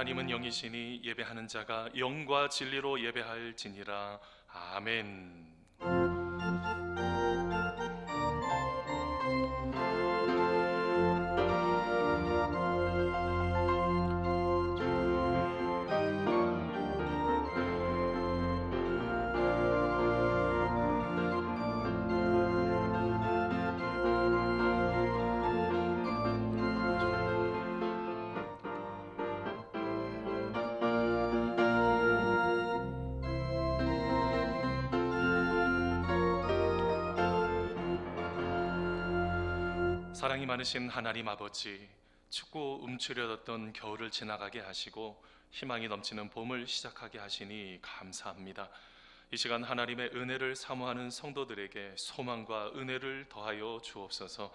하나님은 영이시니 예배하는 자가 영과 진리로 예배할지니라. 아멘. 사랑이 많으신 하나님 아버지, 춥고 움츠려졌던 겨울을 지나가게 하시고 희망이 넘치는 봄을 시작하게 하시니 감사합니다. 이 시간 하나님의 은혜를 사모하는 성도들에게 소망과 은혜를 더하여 주옵소서.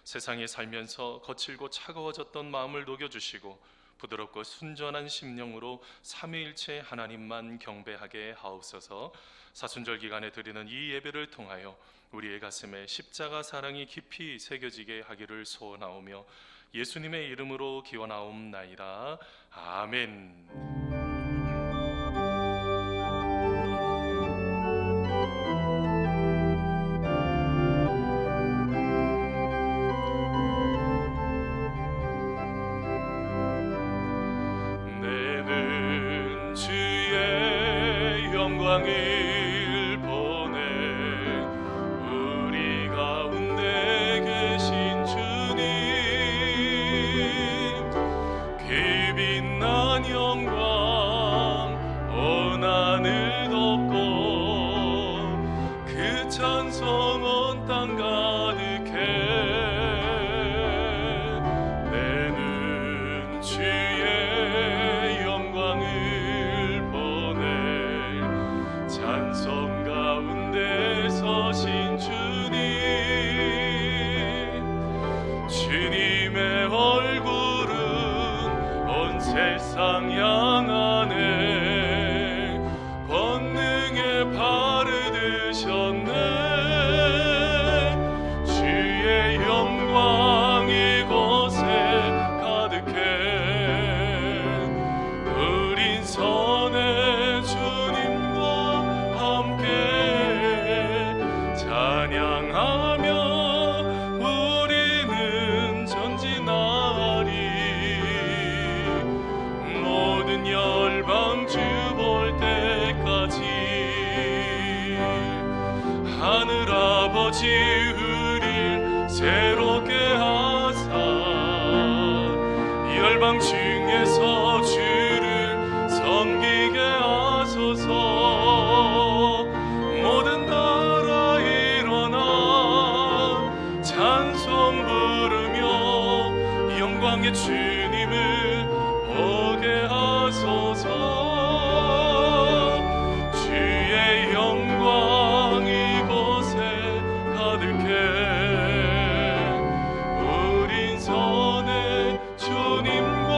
세상에 살면서 거칠고 차가워졌던 마음을 녹여주시고 부드럽고 순전한 심령으로 삼위일체 하나님만 경배하게 하옵소서. 사순절 기간에 드리는 이 예배를 통하여 우리의 가슴에 십자가 사랑이 깊이 새겨지게 하기를 소원하오며 예수님의 이름으로 기원하옵나이다. 아멘. 내는 주의 영광을 세상 향하네. 권능의 발을 드셨네. 주의 영광 이곳에 가득해. 우린 선의 주님과 함께 찬양하며 우리는 전진하리. 열방 주 볼 때까지 하늘아버지 우릴 새롭게 하사 열방 중에서 주를 섬기게 하소서. 모든 나라 일어나 찬송 부르며 영광의 주님을 보게 하소서. 주의 영광 이곳에 가득해. 우린 선의 주님과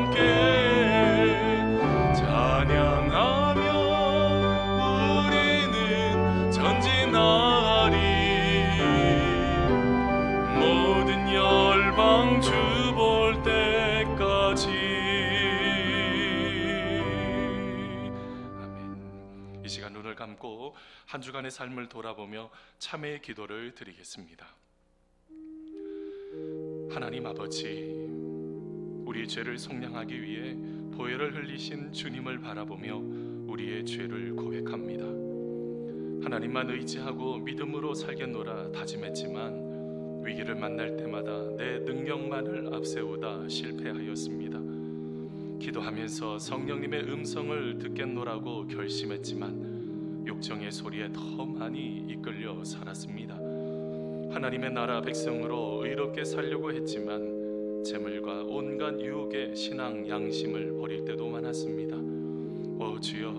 함께 찬양하며 우리는 전진하리. 모든 열방 주 볼 때까지. 아멘. 이 시간 눈을 감고 한 주간의 삶을 돌아보며 참회의 기도를 드리겠습니다. 하나님 아버지, 우리의 죄를 속량하기 위해 보혈을 흘리신 주님을 바라보며 우리의 죄를 고백합니다. 하나님만 의지하고 믿음으로 살겠노라 다짐했지만 위기를 만날 때마다 내 능력만을 앞세우다 실패하였습니다. 기도하면서 성령님의 음성을 듣겠노라고 결심했지만 욕정의 소리에 더 많이 이끌려 살았습니다. 하나님의 나라 백성으로 의롭게 살려고 했지만 재물과 온갖 유혹의 신앙 양심을 버릴 때도 많았습니다. 오 주여,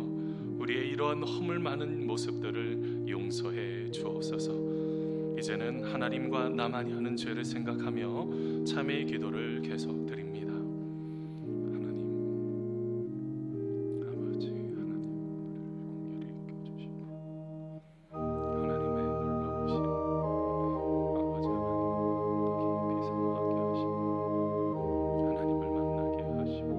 우리의 이러한 허물 많은 모습들을 용서해 주옵소서. 이제는 하나님과 나만이 하는 죄를 생각하며 참회의 기도를 계속 드립니다. 하나님 아버지, 하나님 우리를 공결히 여겨주시고 하나님의 놀라우신 아버지 하나님 더 깊이 사모하게 하시고 하나님을 만나게 하시고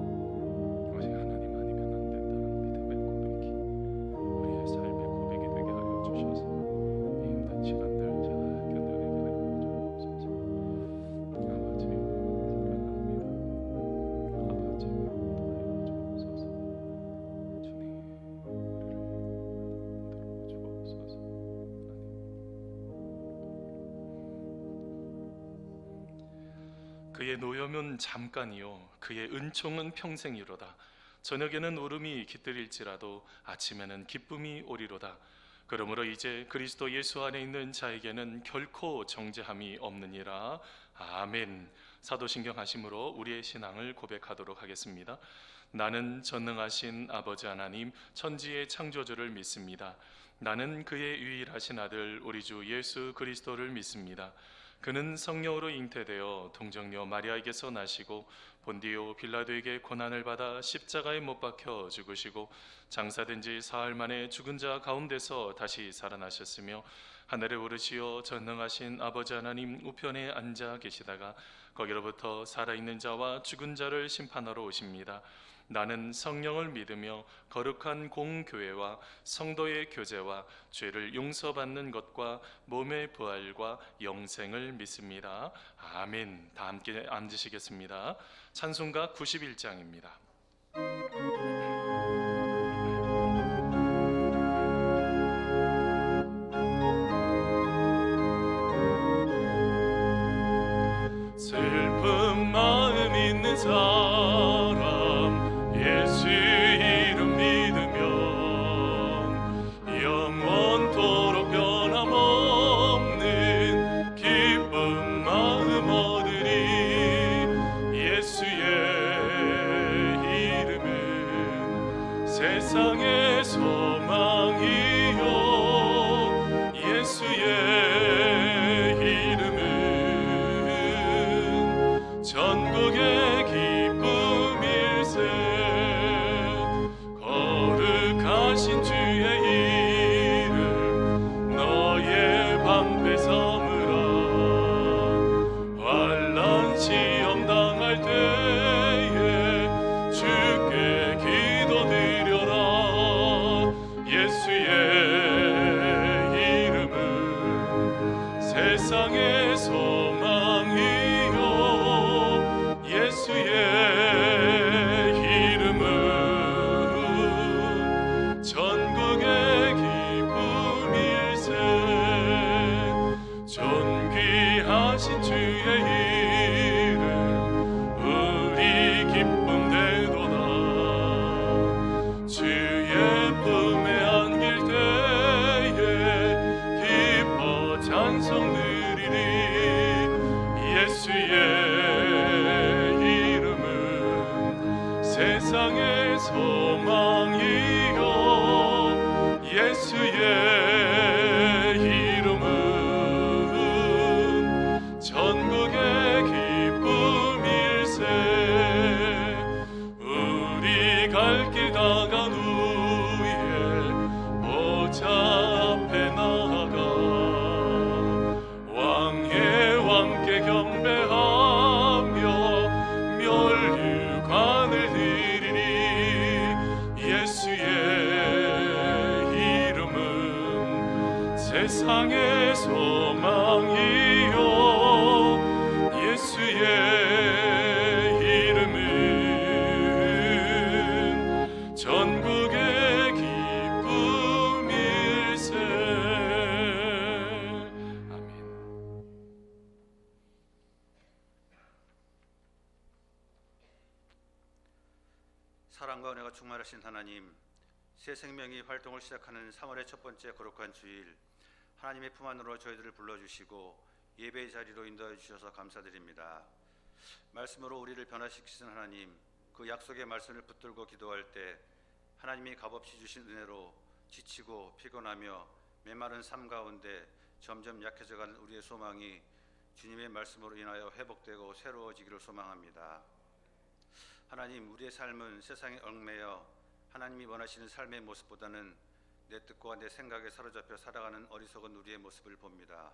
그의 노염은 잠깐이요 그의 은총은 평생이로다. 저녁에는 울음이 깃들일지라도 아침에는 기쁨이 오리로다. 그러므로 이제 그리스도 예수 안에 있는 자에게는 결코 정죄함이 없느니라. 아멘. 사도신경 하심으로 우리의 신앙을 고백하도록 하겠습니다. 나는 전능하신 아버지 하나님 천지의 창조주를 믿습니다. 나는 그의 유일하신 아들 우리 주 예수 그리스도를 믿습니다. 그는 성령으로 잉태되어 동정녀 마리아에게서 나시고 본디오 빌라도에게 고난을 받아 십자가에 못 박혀 죽으시고 장사된 지 사흘 만에 죽은 자 가운데서 다시 살아나셨으며 하늘에 오르시어 전능하신 아버지 하나님 우편에 앉아 계시다가 거기로부터 살아있는 자와 죽은 자를 심판하러 오십니다. 나는 성령을 믿으며 거룩한 공교회와 성도의 교제와 죄를 용서받는 것과 몸의 부활과 영생을 믿습니다. 아멘. 다 함께 앉으시겠습니다. 찬송가 91장입니다. 슬픈 마음 있는 사람 예수 이름 믿으면 영원토록 변함없는 기쁜 마음 얻으리. 예수의 이름은 세상의 소망이요 예수의 전국의 기쁨일세. 거룩하신 주의 이름 너의 방패 삼으라. 환난 시험 당할 때에 주께 기도드려라. 예수의 이름은 세상의 소망이요 예수의 이름은 전국의 기쁨일세. 존귀하신 주의 이름 우리 기쁨 되도다. 주의 품에 안길 때에 기뻐 찬송 드리리. 예수의 세상의 소망이요 예수의 이름은 전국의 기쁨일세. 우리 갈 길 다간 후에 보좌 앞에 나아가 왕의 왕께 경배하며 멸류관을 드리리. 예수의 이름은 세상의 소망이요 예수의 이름은 전국의 기쁨일세. 아멘. 사랑과 은혜가 충만하신 하나님, 새 생명이 활동을 시작하는 3월의 첫 번째 거룩한 주일, 하나님의 품 안으로 저희들을 불러주시고 예배의 자리로 인도해 주셔서 감사드립니다. 말씀으로 우리를 변화시키신 하나님, 그 약속의 말씀을 붙들고 기도할 때 하나님이 값없이 주신 은혜로 지치고 피곤하며 메마른 삶 가운데 점점 약해져가는 우리의 소망이 주님의 말씀으로 인하여 회복되고 새로워지기를 소망합니다. 하나님, 우리의 삶은 세상에 얽매여 하나님이 원하시는 삶의 모습보다는 내 뜻과 내 생각에 사로잡혀 살아가는 어리석은 우리의 모습을 봅니다.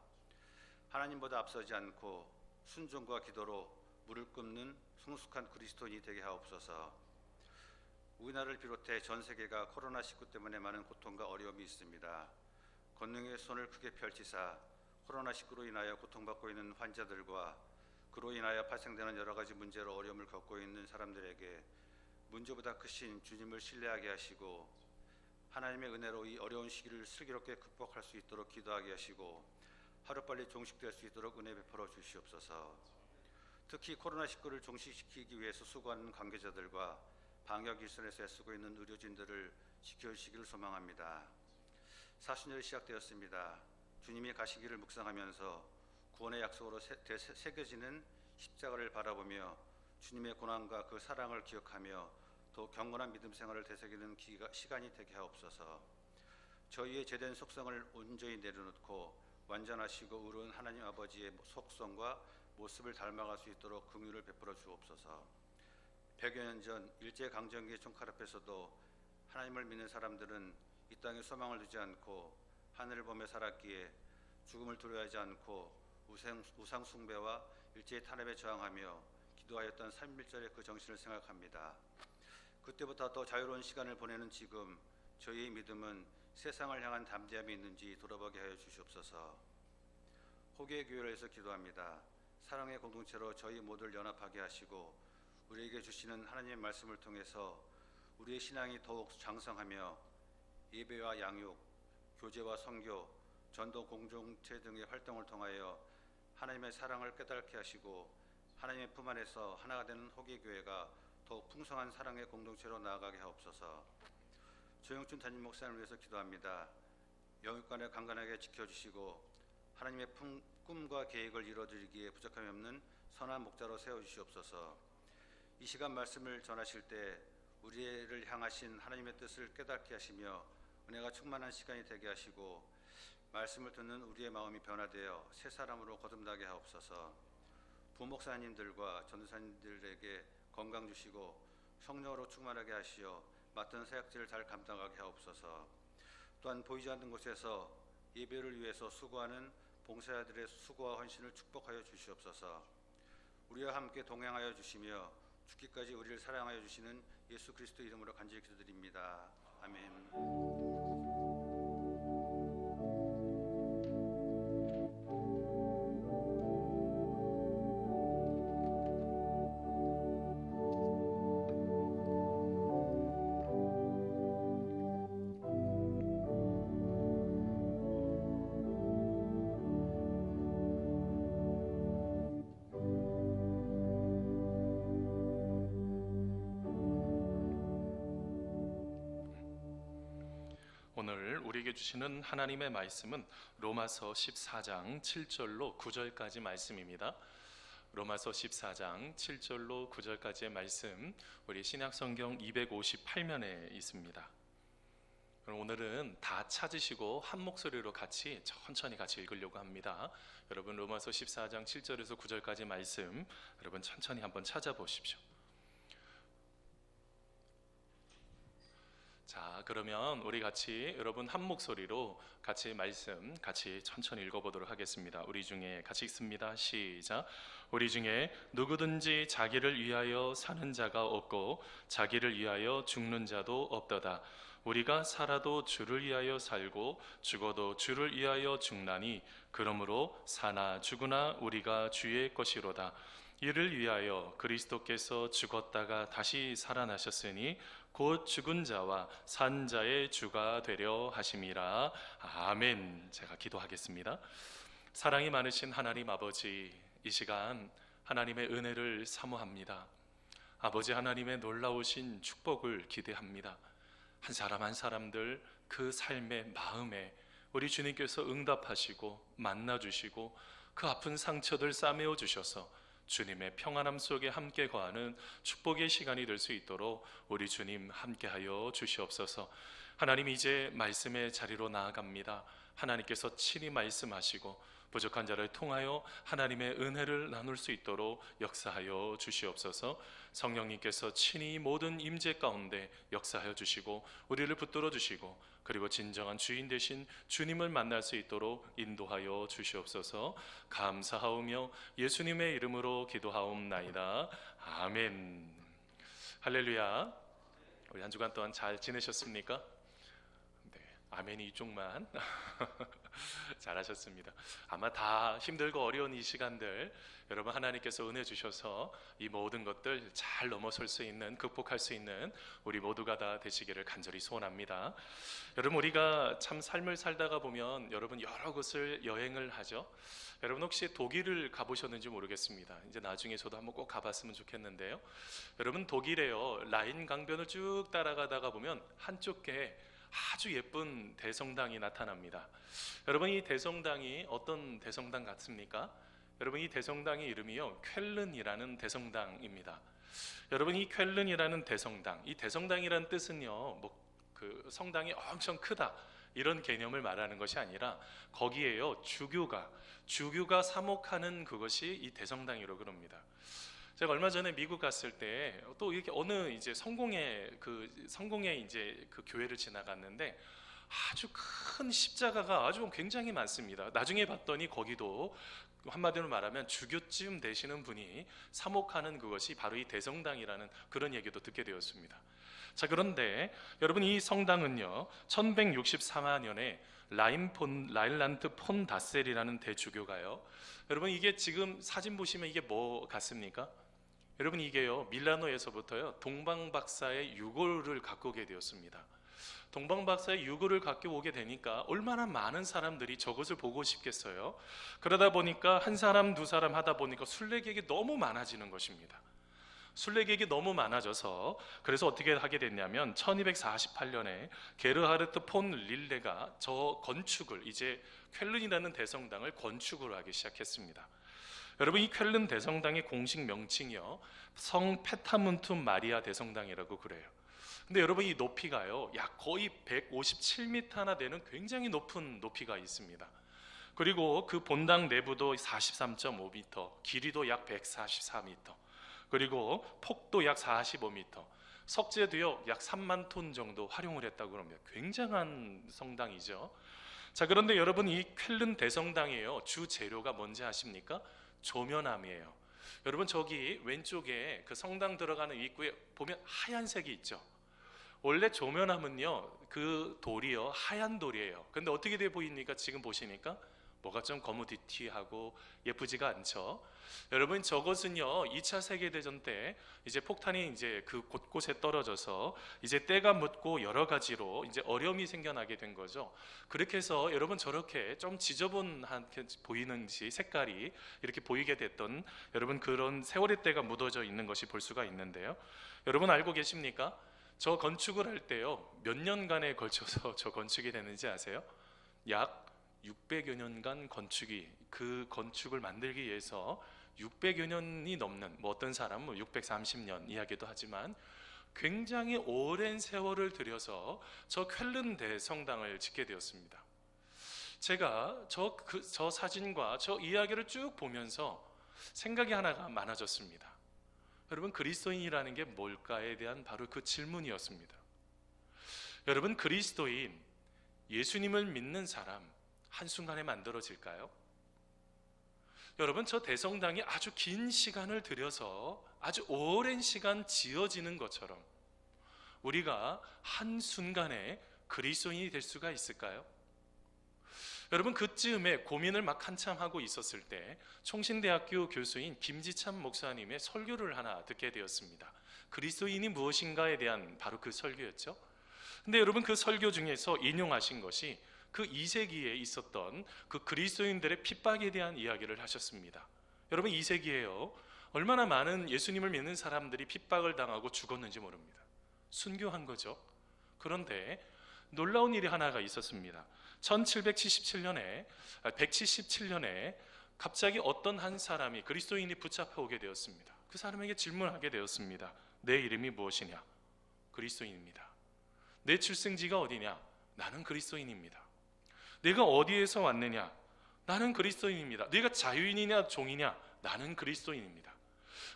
하나님보다 앞서지 않고 순종과 기도로 물을 끓는 성숙한 그리스도인이 되게 하옵소서. 우리나라를 비롯해 전 세계가 코로나19 때문에 많은 고통과 어려움이 있습니다. 권능의 손을 크게 펼치사 코로나19로 인하여 고통받고 있는 환자들과 그로 인하여 발생되는 여러 가지 문제로 어려움을 겪고 있는 사람들에게 문제보다 크신 주님을 신뢰하게 하시고 하나님의 은혜로 이 어려운 시기를 슬기롭게 극복할 수 있도록 기도하게 하시고 하루빨리 종식될 수 있도록 은혜 베풀어 주시옵소서. 특히 코로나19를 종식시키기 위해서 수고하는 관계자들과 방역 일선에서 애쓰고 있는 의료진들을 지켜주시기를 소망합니다. 사순절이 시작되었습니다. 주님이 가시기를 묵상하면서 구원의 약속으로 새겨지는 십자가를 바라보며 주님의 고난과 그 사랑을 기억하며 더 경건한 믿음 생활을 되새기는 시간이 되게 하옵소서. 저희의 죄된 속성을 온전히 내려놓고 완전하시고 의로운 하나님 아버지의 속성과 모습을 닮아갈 수 있도록 긍휼을 베풀어 주옵소서. 100여 년 전 일제강점기의 총칼 앞에서도 하나님을 믿는 사람들은 이 땅에 소망을 두지 않고 하늘을 보며 살았기에 죽음을 두려워하지 않고 우상 숭배와 일제의 탄압에 저항하며 기도하였던 3.1절의 그 정신을 생각합니다. 그때보다 더 자유로운 시간을 보내는 지금 저희의 믿음은 세상을 향한 담대함이 있는지 돌아보게 하여 주시옵소서. 호계의 교회를 위해서 기도합니다. 사랑의 공동체로 저희 모두를 연합하게 하시고 우리에게 주시는 하나님의 말씀을 통해서 우리의 신앙이 더욱 장성하며 예배와 양육, 교제와 선교, 전도 공동체 등의 활동을 통하여 하나님의 사랑을 깨닫게 하시고 하나님의 품 안에서 하나가 되는 호계교회가 더욱 풍성한 사랑의 공동체로 나아가게 하옵소서. 조영춘 담임 목사님을 위해서 기도합니다. 영육간을 강건하게 지켜주시고 하나님의 꿈과 계획을 이루어드리기에 부족함이 없는 선한 목자로 세워주시옵소서. 이 시간 말씀을 전하실 때 우리를 향하신 하나님의 뜻을 깨닫게 하시며 은혜가 충만한 시간이 되게 하시고 말씀을 듣는 우리의 마음이 변화되어 새 사람으로 거듭나게 하옵소서. 부목사님들과 전도사님들에게 건강 주시고 성령으로 충만하게 하시어 맡은 사역지를 잘 감당하게 하옵소서. 또한 보이지 않는 곳에서 예배를 위해서 수고하는 봉사자들의 수고와 헌신을 축복하여 주시옵소서. 우리와 함께 동행하여 주시며 죽기까지 우리를 사랑하여 주시는 예수 그리스도 이름으로 간절히 기도드립니다. 아멘. 오늘 우리에게 주시는 하나님의 말씀은 로마서 14장 7절로 9절까지 말씀입니다. 로마서 14장 7절로 9절까지의 말씀, 우리 신약성경 258면에 있습니다. 그럼 오늘은 다 찾으시고 한 목소리로 천천히 같이 읽으려고 합니다. 여러분, 로마서 14장 7절에서 9절까지 말씀 여러분 천천히 한번 찾아보십시오. 자, 그러면 우리 같이 여러분 한 목소리로 같이 말씀 천천히 읽어보도록 하겠습니다. 우리 중에 같이 읽습니다. 시작. 우리 중에 누구든지 자기를 위하여 사는 자가 없고 자기를 위하여 죽는 자도 없도다. 우리가 살아도 주를 위하여 살고 죽어도 주를 위하여 죽나니 그러므로 사나 죽으나 우리가 주의 것이로다. 이를 위하여 그리스도께서 죽었다가 다시 살아나셨으니 곧 죽은 자와 산 자의 주가 되려 하심이라. 아멘. 제가 기도하겠습니다. 사랑이 많으신 하나님 아버지, 이 시간 하나님의 은혜를 사모합니다. 아버지 하나님의 놀라우신 축복을 기대합니다. 한 사람 한 사람들 그 삶의 마음에 우리 주님께서 응답하시고 만나주시고 그 아픈 상처들 싸매어 주셔서 주님의 평안함 속에 함께 거하는 축복의 시간이 될 수 있도록 우리 주님 함께하여 주시옵소서. 하나님, 이제 말씀의 자리로 나아갑니다. 하나님께서 친히 말씀하시고 부족한 자를 통하여 하나님의 은혜를 나눌 수 있도록 역사하여 주시옵소서. 성령님께서 친히 모든 임재 가운데 역사하여 주시고 우리를 붙들어 주시고 그리고 진정한 주인 되신 주님을 만날 수 있도록 인도하여 주시옵소서. 감사하오며 예수님의 이름으로 기도하옵나이다. 아멘. 할렐루야. 우리 한 주간 동안 잘 지내셨습니까? 아멘이 이쪽만. 잘하셨습니다. 아마 다 힘들고 어려운 이 시간들 여러분 하나님께서 은혜 주셔서 이 모든 것들 잘 넘어설 수 있는, 극복할 수 있는 우리 모두가 다 되시기를 간절히 소원합니다. 여러분, 우리가 참 삶을 살다가 보면 여러분 여러 곳을 여행을 하죠. 여러분 혹시 독일을 가보셨는지 모르겠습니다. 이제 나중에 저도 한번 꼭 가봤으면 좋겠는데요. 여러분 독일에요, 라인 강변을 쭉 따라가다가 보면 한쪽에 아주 예쁜 대성당이 나타납니다. 여러분 이 대성당이 어떤 대성당 같습니까? 여러분 이 대성당의 이름이요, 쾰른이라는 대성당입니다. 여러분 이 쾰른이라는 대성당, 이 대성당이라는 뜻은요, 그 성당이 엄청 크다 이런 개념을 말하는 것이 아니라 거기에요 주교가 사목하는 그것이 이 대성당이라고 그럽니다. 제가 얼마 전에 미국 갔을 때 또 이렇게 어느 이제 성공의 이제 그 교회를 지나갔는데 아주 큰 십자가가 아주 굉장히 많습니다. 나중에 봤더니 거기도 한마디로 말하면 주교쯤 되시는 분이 사목하는 그것이 바로 이 대성당이라는 그런 얘기도 듣게 되었습니다. 자, 그런데 여러분 이 성당은요 1164년에 라일란트 폰 다셀이라는 대주교가요, 여러분 이게 지금 사진 보시면 이게 뭐 같습니까? 여러분 이게요 밀라노에서부터요 동방박사의 유골을 갖고 오게 되었습니다. 동방박사의 유골을 갖고 오게 되니까 얼마나 많은 사람들이 저것을 보고 싶겠어요. 그러다 보니까 한 사람 두 사람 하다 보니까 순례객이 너무 많아지는 것입니다. 순례객이 너무 많아져서 그래서 어떻게 하게 됐냐면 1248년에 게르하르트 폰 릴레가 저 건축을, 이제 쾰른이라는 대성당을 건축을 하기 시작했습니다. 여러분 이 쾰른 대성당의 공식 명칭이요 성 페타문투 마리아 대성당이라고 그래요. 근데 여러분 이 높이가요 약 거의 157m나 되는 굉장히 높은 높이가 있습니다. 그리고 그 본당 내부도 43.5m, 길이도 약 144m, 그리고 폭도 약 45m, 석재도요 약 3만 톤 정도 활용을 했다고 합니다. 굉장한 성당이죠. 자, 그런데 여러분 이 쾰른 대성당이에요 주 재료가 뭔지 아십니까? 조면암이에요. 여러분 저기 왼쪽에 그 성당 들어가는 입구에 보면 하얀색이 있죠. 원래 조면암은요 그 돌이요 하얀 돌이에요. 근데 어떻게 돼 보입니까? 지금 보시니까 뭐가 좀 거무튀튀하고 예쁘지가 않죠. 여러분 저것은요 2차 세계대전 때 이제 폭탄이 이제 그 곳곳에 떨어져서 이제 때가 묻고 여러 가지로 이제 어려움이 생겨나게 된 거죠. 그렇게 해서 여러분 저렇게 좀 지저분하게 보이는지 색깔이 이렇게 보이게 됐던 여러분 그런 세월의 때가 묻어져 있는 것이 볼 수가 있는데요. 여러분 알고 계십니까? 저 건축을 할 때요 몇 년간에 걸쳐서 저 건축이 됐는지 아세요? 약 600여 년간 그 건축을 만들기 위해서 600여 년이 넘는, 뭐 어떤 사람은 630년 이야기도 하지만 굉장히 오랜 세월을 들여서 저 쾰른 대성당을 짓게 되었습니다. 제가 저 사진과 저 이야기를 쭉 보면서 생각이 하나가 많아졌습니다. 여러분 그리스도인이라는 게 뭘까에 대한 바로 그 질문이었습니다. 여러분 그리스도인, 예수님을 믿는 사람 한순간에 만들어질까요? 여러분 저 대성당이 아주 긴 시간을 들여서 아주 오랜 시간 지어지는 것처럼 우리가 한순간에 그리스도인이 될 수가 있을까요? 여러분 그쯤에 고민을 막 한참 하고 있었을 때 총신대학교 교수인 김지찬 목사님의 설교를 하나 듣게 되었습니다. 그리스도인이 무엇인가에 대한 바로 그 설교였죠. 근데 여러분 그 설교 중에서 인용하신 것이 그 2세기에 있었던 그 그리스도인들의 핍박에 대한 이야기를 하셨습니다. 여러분 2세기에요 얼마나 많은 예수님을 믿는 사람들이 핍박을 당하고 죽었는지 모릅니다. 순교한 거죠. 그런데 놀라운 일이 하나가 있었습니다. 1777년에 갑자기 어떤 한 사람이 그리스도인이 붙잡혀 오게 되었습니다. 그 사람에게 질문하게 되었습니다. 내 이름이 무엇이냐? 그리스도인입니다. 내 출생지가 어디냐? 나는 그리스도인입니다. 내가 어디에서 왔느냐? 나는 그리스도인입니다. 네가 자유인이냐 종이냐? 나는 그리스도인입니다.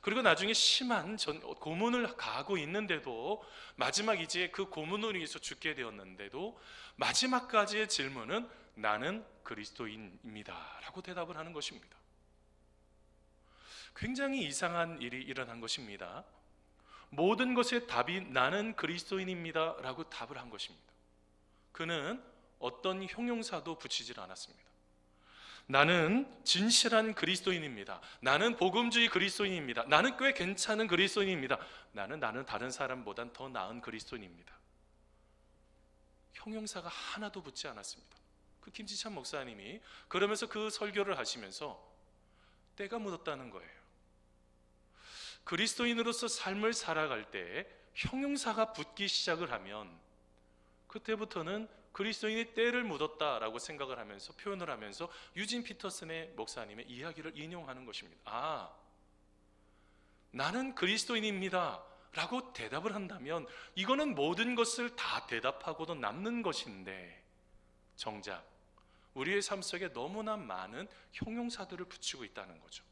그리고 나중에 심한 고문을 가하고 있는데도 마지막 이제 그 고문으로 인해서 죽게 되었는데도 마지막까지의 질문은 나는 그리스도인입니다 라고 대답을 하는 것입니다. 굉장히 이상한 일이 일어난 것입니다. 모든 것의 답이 나는 그리스도인입니다 라고 답을 한 것입니다. 그는 어떤 형용사도 붙이질 않았습니다. 나는 진실한 그리스도인입니다. 나는 복음주의 그리스도인입니다. 나는 꽤 괜찮은 그리스도인입니다. 나는 다른 사람보단 더 나은 그리스도인입니다. 형용사가 하나도 붙지 않았습니다. 그 김지찬 목사님이 그러면서 그 설교를 하시면서 때가 묻었다는 거예요. 그리스도인으로서 삶을 살아갈 때 형용사가 붙기 시작을 하면 그때부터는 그리스도인이 때를 묻었다라고 생각을 하면서 표현을 하면서 유진 피터슨의 목사님의 이야기를 인용하는 것입니다. 나는 그리스도인입니다 라고 대답을 한다면 이거는 모든 것을 다 대답하고도 남는 것인데 정작 우리의 삶 속에 너무나 많은 형용사들을 붙이고 있다는 거죠.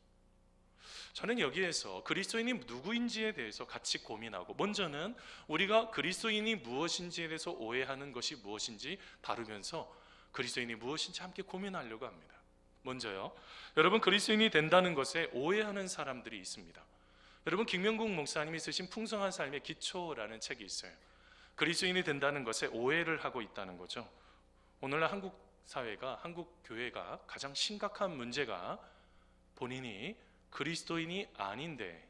저는 여기에서 그리스도인이 누구인지에 대해서 같이 고민하고, 먼저는 우리가 그리스도인이 무엇인지에 대해서 오해하는 것이 무엇인지 다루면서 그리스도인이 무엇인지 함께 고민하려고 합니다. 먼저요, 여러분, 그리스도인이 된다는 것에 오해하는 사람들이 있습니다. 여러분, 김명국 목사님이 쓰신 풍성한 삶의 기초라는 책이 있어요. 그리스도인이 된다는 것에 오해를 하고 있다는 거죠. 오늘날 한국 사회가, 한국 교회가 가장 심각한 문제가 본인이 그리스도인이 아닌데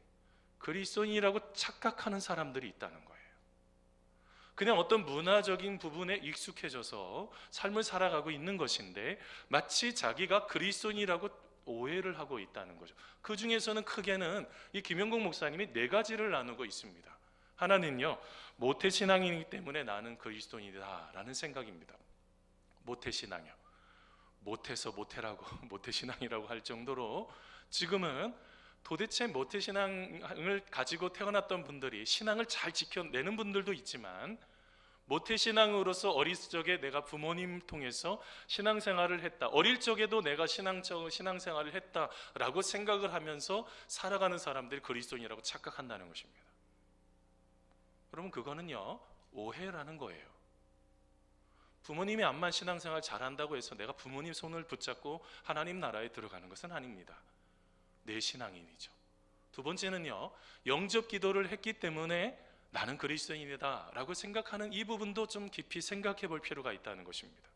그리스도인이라고 착각하는 사람들이 있다는 거예요. 그냥 어떤 문화적인 부분에 익숙해져서 삶을 살아가고 있는 것인데 마치 자기가 그리스도인이라고 오해를 하고 있다는 거죠. 그 중에서는 크게는 이 김영국 목사님이 4가지를 나누고 있습니다. 하나는요, 모태신앙이기 때문에 나는 그리스도인이다 라는 생각입니다. 모태신앙이요. 못해서 모태라고 모태신앙이라고 할 정도로 지금은 도대체 모태신앙을 가지고 태어났던 분들이 신앙을 잘 지켜내는 분들도 있지만, 모태신앙으로서 어릴 적에 내가 부모님 통해서 신앙생활을 했다, 어릴 적에도 내가 신앙생활을 했다라고 생각을 하면서 살아가는 사람들이 그리스도인이라고 착각한다는 것입니다. 여러분, 그거는요 오해라는 거예요. 부모님이 암만 신앙생활 잘한다고 해서 내가 부모님 손을 붙잡고 하나님 나라에 들어가는 것은 아닙니다. 내 신앙인이죠. 두 번째는요, 영접 기도를 했기 때문에 나는 그리스도인이다 라고 생각하는 이 부분도 좀 깊이 생각해 볼 필요가 있다는 것입니다.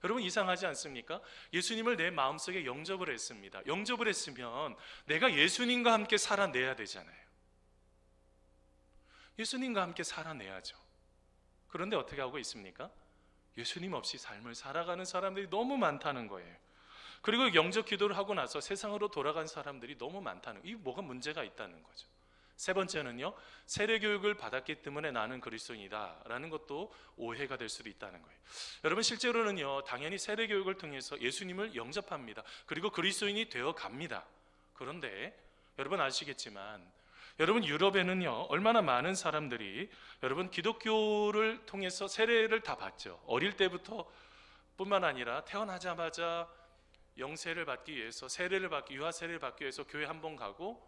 여러분, 이상하지 않습니까? 예수님을 내 마음속에 영접을 했습니다. 영접을 했으면 내가 예수님과 함께 살아내야 되잖아요. 예수님과 함께 살아내야죠. 그런데 어떻게 하고 있습니까? 예수님 없이 삶을 살아가는 사람들이 너무 많다는 거예요. 그리고 영접 기도를 하고 나서 세상으로 돌아간 사람들이 너무 많다는, 이 뭐가 문제가 있다는 거죠. 세 번째는요, 세례 교육을 받았기 때문에 나는 그리스도인이다 라는 것도 오해가 될 수도 있다는 거예요. 여러분, 실제로는요, 당연히 세례 교육을 통해서 예수님을 영접합니다. 그리고 그리스도인이 되어 갑니다. 그런데 여러분 아시겠지만, 여러분, 유럽에는요 얼마나 많은 사람들이 여러분 기독교를 통해서 세례를 다 받죠. 어릴 때부터 뿐만 아니라 태어나자마자 영세를 받기 위해서, 세례를 받기, 유아 세례를 받기 위해서 교회 한 번 가고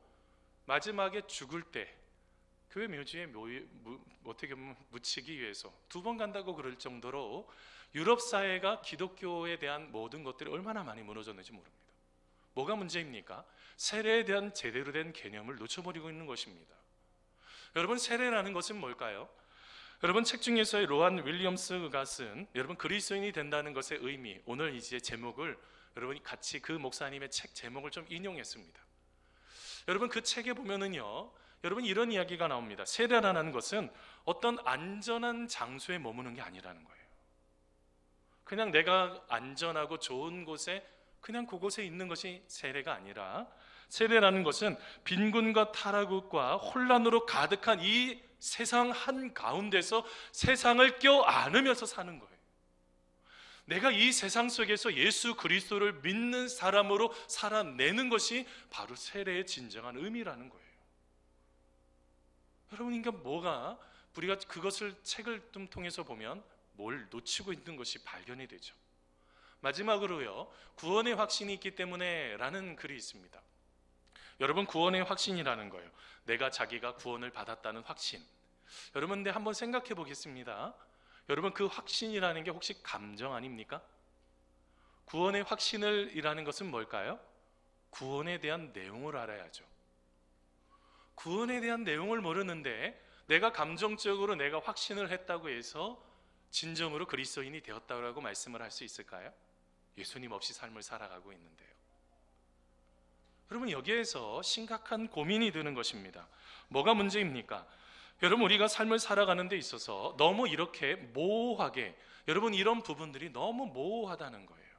마지막에 죽을 때 교회 묘지에 어떻게 보면 묻히기 위해서 2번 간다고 그럴 정도로 유럽 사회가 기독교에 대한 모든 것들이 얼마나 많이 무너졌는지 모릅니다. 뭐가 문제입니까? 세례에 대한 제대로 된 개념을 놓쳐버리고 있는 것입니다. 여러분, 세례라는 것은 뭘까요? 여러분, 책 중에서의 로한 윌리엄스가 쓴 여러분 그리스도인이 된다는 것의 의미, 오늘 이제 제목을 여러분이 같이 그 목사님의 책 제목을 좀 인용했습니다. 여러분, 그 책에 보면은요, 여러분 이런 이야기가 나옵니다. 세례라는 것은 어떤 안전한 장소에 머무는 게 아니라는 거예요. 그냥 내가 안전하고 좋은 곳에 그냥 그곳에 있는 것이 세례가 아니라, 세례라는 것은 빈곤과 타락과 혼란으로 가득한 이 세상 한가운데서 세상을 껴안으면서 사는 거예요. 내가 이 세상 속에서 예수 그리스도를 믿는 사람으로 살아내는 것이 바로 세례의 진정한 의미라는 거예요. 여러분, 그러니까 뭐가, 우리가 그것을 책을 좀 통해서 보면 뭘 놓치고 있는 것이 발견이 되죠. 마지막으로요, 구원의 확신이 있기 때문에 라는 글이 있습니다. 여러분, 구원의 확신이라는 거예요, 내가 자기가 구원을 받았다는 확신. 여러분, 근데 한번 생각해 보겠습니다. 여러분, 그 확신이라는 게 혹시 감정 아닙니까? 구원의 확신이라는 것은 뭘까요? 구원에 대한 내용을 알아야죠. 구원에 대한 내용을 모르는데 내가 감정적으로 내가 확신을 했다고 해서 진정으로 그리스도인이 되었다고 말씀을 할 수 있을까요? 예수님 없이 삶을 살아가고 있는데요. 여러분, 여기에서 심각한 고민이 드는 것입니다. 뭐가 문제입니까? 여러분, 우리가 삶을 살아가는 데 있어서 너무 이렇게 모호하게, 여러분, 이런 부분들이 너무 모호하다는 거예요.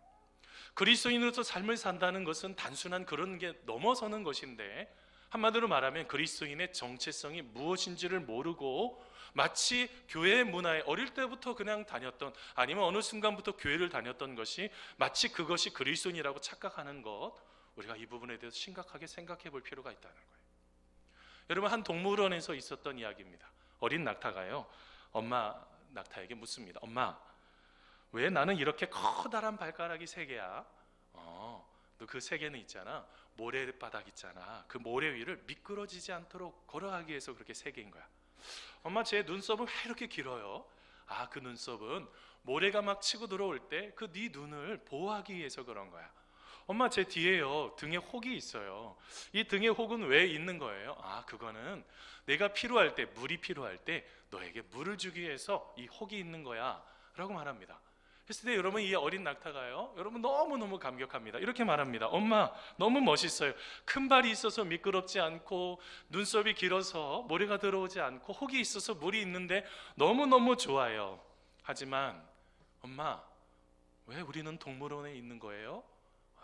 그리스도인으로서 삶을 산다는 것은 단순한 그런 게 넘어서는 것인데, 한마디로 말하면 그리스도인의 정체성이 무엇인지를 모르고 마치 교회 문화에 어릴 때부터 그냥 다녔던, 아니면 어느 순간부터 교회를 다녔던 것이 마치 그것이 그리스도인이라고 착각하는 것, 우리가 이 부분에 대해서 심각하게 생각해 볼 필요가 있다는 거예요. 여러분, 한 동물원에서 있었던 이야기입니다. 어린 낙타가요, 엄마 낙타에게 묻습니다. 엄마, 왜 나는 이렇게 커다란 발가락이 3개야? 너 그 3개는 있잖아, 모래바닥 있잖아, 그 모래 위를 미끄러지지 않도록 걸어가기 위해서 그렇게 3개인 거야. 엄마, 제 눈썹은 왜 이렇게 길어요? 그 눈썹은 모래가 막 치고 들어올 때 그 네 눈을 보호하기 위해서 그런 거야. 엄마, 제 뒤에요, 등에 혹이 있어요. 이 등에 혹은 왜 있는 거예요? 그거는 내가 필요할 때, 물이 필요할 때 너에게 물을 주기 위해서 이 혹이 있는 거야 라고 말합니다. 그랬을 때 여러분, 이 어린 낙타가요, 여러분 너무너무 감격합니다. 이렇게 말합니다. 엄마, 너무 멋있어요. 큰 발이 있어서 미끄럽지 않고, 눈썹이 길어서 모래가 들어오지 않고, 혹이 있어서 물이 있는데 너무너무 좋아요. 하지만 엄마, 왜 우리는 동물원에 있는 거예요?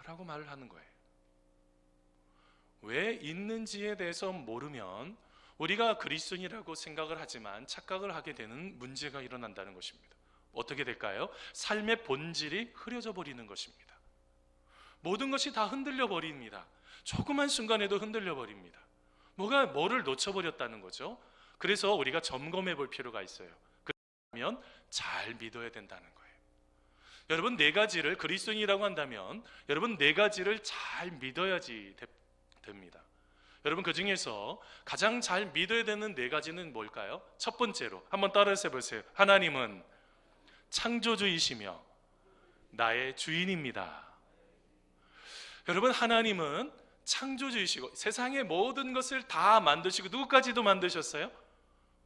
라고 말을 하는 거예요. 왜 있는지에 대해서 모르면 우리가 그리스도인이라고 생각을 하지만 착각을 하게 되는 문제가 일어난다는 것입니다. 어떻게 될까요? 삶의 본질이 흐려져 버리는 것입니다. 모든 것이 다 흔들려 버립니다. 조그만 순간에도 흔들려 버립니다. 뭐를 놓쳐버렸다는 거죠. 그래서 우리가 점검해 볼 필요가 있어요. 그러면 잘 믿어야 된다는 거예요. 여러분, 4가지를 그리스도인이라고 한다면 여러분 4가지를 잘 믿어야지 됩니다. 여러분, 그 중에서 가장 잘 믿어야 되는 4가지는 뭘까요? 첫 번째로 한번 따라서 해보세요. 하나님은 창조주이시며 나의 주인입니다. 여러분, 하나님은 창조주이시고 세상의 모든 것을 다 만드시고, 누구까지도 만드셨어요?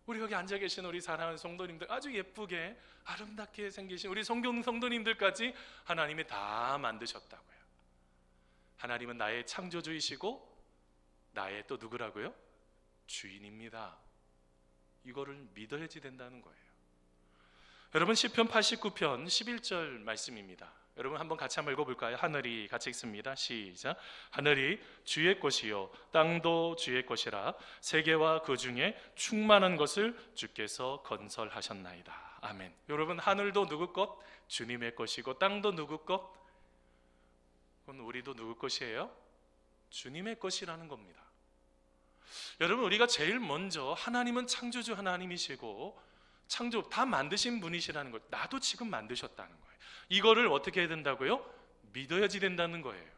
우리 여기 앉아 계신 우리 사랑하는 성도님들, 아주 예쁘게 아름답게 생기신 우리 성도님들까지 하나님이 다 만드셨다고요. 하나님은 나의 창조주이시고 나의 또 누구라고요? 주인입니다. 이거를 믿어야지 된다는 거예요. 여러분, 시편 89편 11절 말씀입니다. 여러분, 한번 같이 한번 읽어볼까요? 하늘이, 같이 읽습니다. 시작. 하늘이 주의 것이요 땅도 주의 것이라, 세계와 그 중에 충만한 것을 주께서 건설하셨나이다. 아멘. 여러분, 하늘도 누구 것? 주님의 것이고, 땅도 누구 것? 그건 우리도 누구 것이에요? 주님의 것이라는 겁니다. 여러분, 우리가 제일 먼저 하나님은 창조주 하나님이시고 창조 다 만드신 분이시라는 것, 나도 지금 만드셨다는 거예요. 이거를 어떻게 해야 된다고요? 믿어야지 된다는 거예요.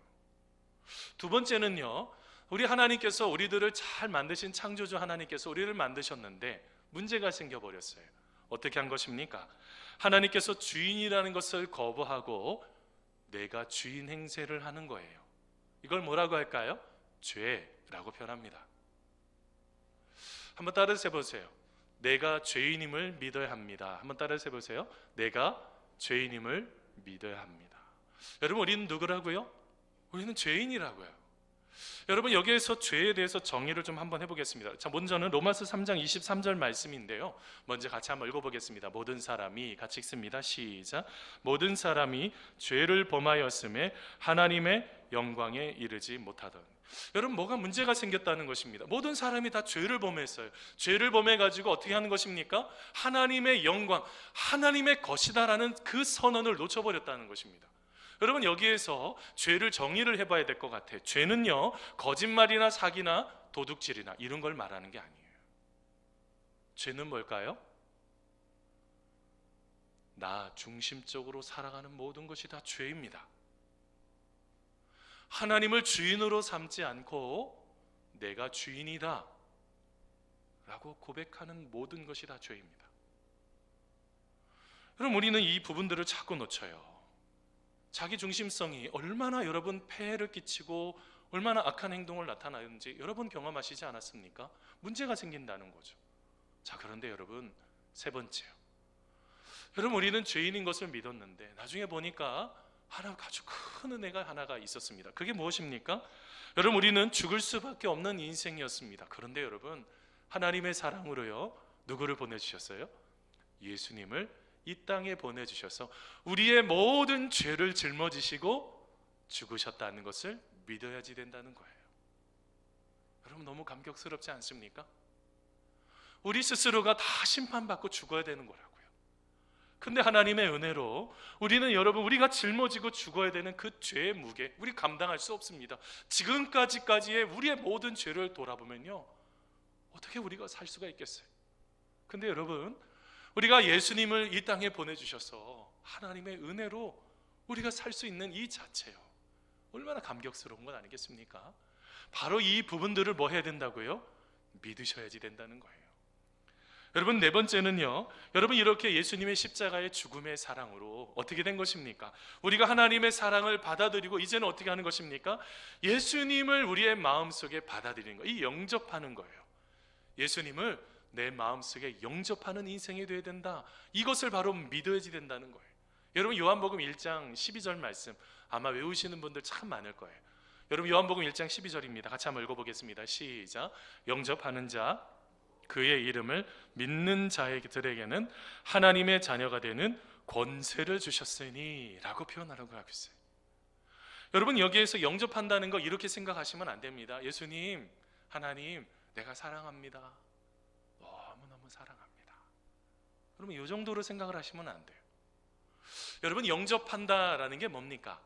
두 번째는요, 우리 하나님께서 우리들을 잘 만드신 창조주 하나님께서 우리를 만드셨는데 문제가 생겨버렸어요. 어떻게 한 것입니까? 하나님께서 주인이라는 것을 거부하고 내가 주인 행세를 하는 거예요. 이걸 뭐라고 할까요? 죄라고 표현합니다. 한번 따라서 해보세요. 내가 죄인임을 믿어야 합니다. 한번 따라서 해보세요. 내가 죄인임을 믿어야 합니다. 여러분, 우리는 누구라고요? 우리는 죄인이라고요. 여러분, 여기에서 죄에 대해서 정의를 좀 한번 해보겠습니다. 자, 먼저는 로마서 3장 23절 말씀인데요, 먼저 같이 한번 읽어보겠습니다. 모든 사람이, 같이 읽습니다. 시작. 모든 사람이 죄를 범하였음에 하나님의 영광에 이르지 못하던. 여러분, 뭐가 문제가 생겼다는 것입니다. 모든 사람이 다 죄를 범했어요. 죄를 범해가지고 어떻게 하는 것입니까? 하나님의 영광, 하나님의 것이다라는 그 선언을 놓쳐버렸다는 것입니다. 여러분, 여기에서 죄를 정의를 해봐야 될 것 같아요. 죄는요, 거짓말이나 사기나 도둑질이나 이런 걸 말하는 게 아니에요. 죄는 뭘까요? 나 중심적으로 살아가는 모든 것이 다 죄입니다. 하나님을 주인으로 삼지 않고 내가 주인이다 라고 고백하는 모든 것이 다 죄입니다. 그럼 우리는 이 부분들을 자꾸 놓쳐요. 자기 중심성이 얼마나 여러분 폐해를 끼치고 얼마나 악한 행동을 나타나는지 여러분 경험하시지 않았습니까? 문제가 생긴다는 거죠. 자, 그런데 여러분, 세 번째요. 여러분, 우리는 죄인인 것을 믿었는데 나중에 보니까 하나 아주 큰 은혜가 하나가 있었습니다. 그게 무엇입니까? 여러분, 우리는 죽을 수밖에 없는 인생이었습니다. 그런데 여러분, 하나님의 사랑으로요, 누구를 보내주셨어요? 예수님을 이 땅에 보내주셔서 우리의 모든 죄를 짊어지시고 죽으셨다는 것을 믿어야지 된다는 거예요. 여러분, 너무 감격스럽지 않습니까? 우리 스스로가 다 심판받고 죽어야 되는 거라고요. 근데 하나님의 은혜로 우리는, 여러분, 우리가 짊어지고 죽어야 되는 그 죄의 무게, 우리 감당할 수 없습니다. 지금까지의 우리의 모든 죄를 돌아보면요, 어떻게 우리가 살 수가 있겠어요? 근데 여러분, 우리가 예수님을 이 땅에 보내주셔서 하나님의 은혜로 우리가 살 수 있는 이 자체요, 얼마나 감격스러운 건 아니겠습니까? 바로 이 부분들을 뭐 해야 된다고요? 믿으셔야지 된다는 거예요. 여러분, 네 번째는요, 여러분, 이렇게 예수님의 십자가의 죽음의 사랑으로 어떻게 된 것입니까? 우리가 하나님의 사랑을 받아들이고 이제는 어떻게 하는 것입니까? 예수님을 우리의 마음속에 받아들이는 거, 이 영접하는 거예요. 예수님을 내 마음속에 영접하는 인생이 되어야 된다. 이것을 바로 믿어야지 된다는 거예요. 여러분, 요한복음 1장 12절 말씀 아마 외우시는 분들 참 많을 거예요. 여러분, 요한복음 1장 12절입니다. 같이 한번 읽어보겠습니다. 시작. 영접하는 자, 그의 이름을 믿는 자들에게는 하나님의 자녀가 되는 권세를 주셨으니 라고 표현하라고 하고 있어요. 여러분, 여기에서 영접한다는 거 이렇게 생각하시면 안 됩니다. 예수님, 하나님, 내가 사랑합니다. 너무너무 사랑합니다. 여러분, 이 정도로 생각을 하시면 안 돼요. 여러분, 영접한다라는 게 뭡니까?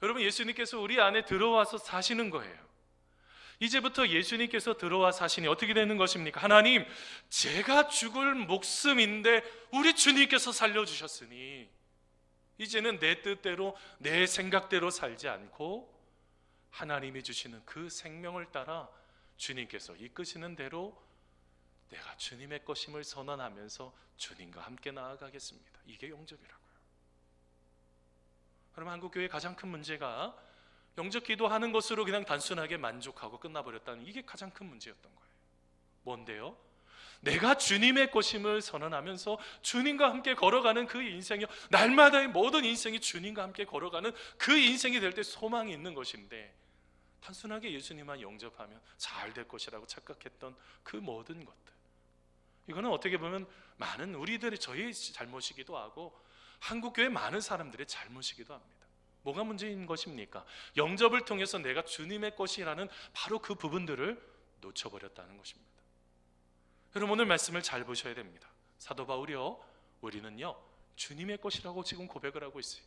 여러분, 예수님께서 우리 안에 들어와서 사시는 거예요. 이제부터 예수님께서 들어와 사시니 어떻게 되는 것입니까? 하나님, 제가 죽을 목숨인데 우리 주님께서 살려주셨으니 이제는 내 뜻대로 내 생각대로 살지 않고 하나님이 주시는 그 생명을 따라 주님께서 이끄시는 대로 내가 주님의 것임을 선언하면서 주님과 함께 나아가겠습니다. 이게 영접이라고요. 그럼 한국교회의 가장 큰 문제가 영접 기도하는 것으로 그냥 단순하게 만족하고 끝나버렸다는, 이게 가장 큰 문제였던 거예요. 뭔데요? 내가 주님의 것임을 선언하면서 주님과 함께 걸어가는 그 인생이요, 날마다의 모든 인생이 주님과 함께 걸어가는 그 인생이 될 때 소망이 있는 것인데, 단순하게 예수님만 영접하면 잘 될 것이라고 착각했던 그 모든 것들, 이거는 어떻게 보면 많은 우리들의, 저희 잘못이기도 하고 한국교회 많은 사람들의 잘못이기도 합니다. 뭐가 문제인 것입니까? 영접을 통해서 내가 주님의 것이라는 바로 그 부분들을 놓쳐버렸다는 것입니다. 여러분, 오늘 말씀을 잘 보셔야 됩니다. 사도 바울이요, 우리는요 주님의 것이라고 지금 고백을 하고 있어요.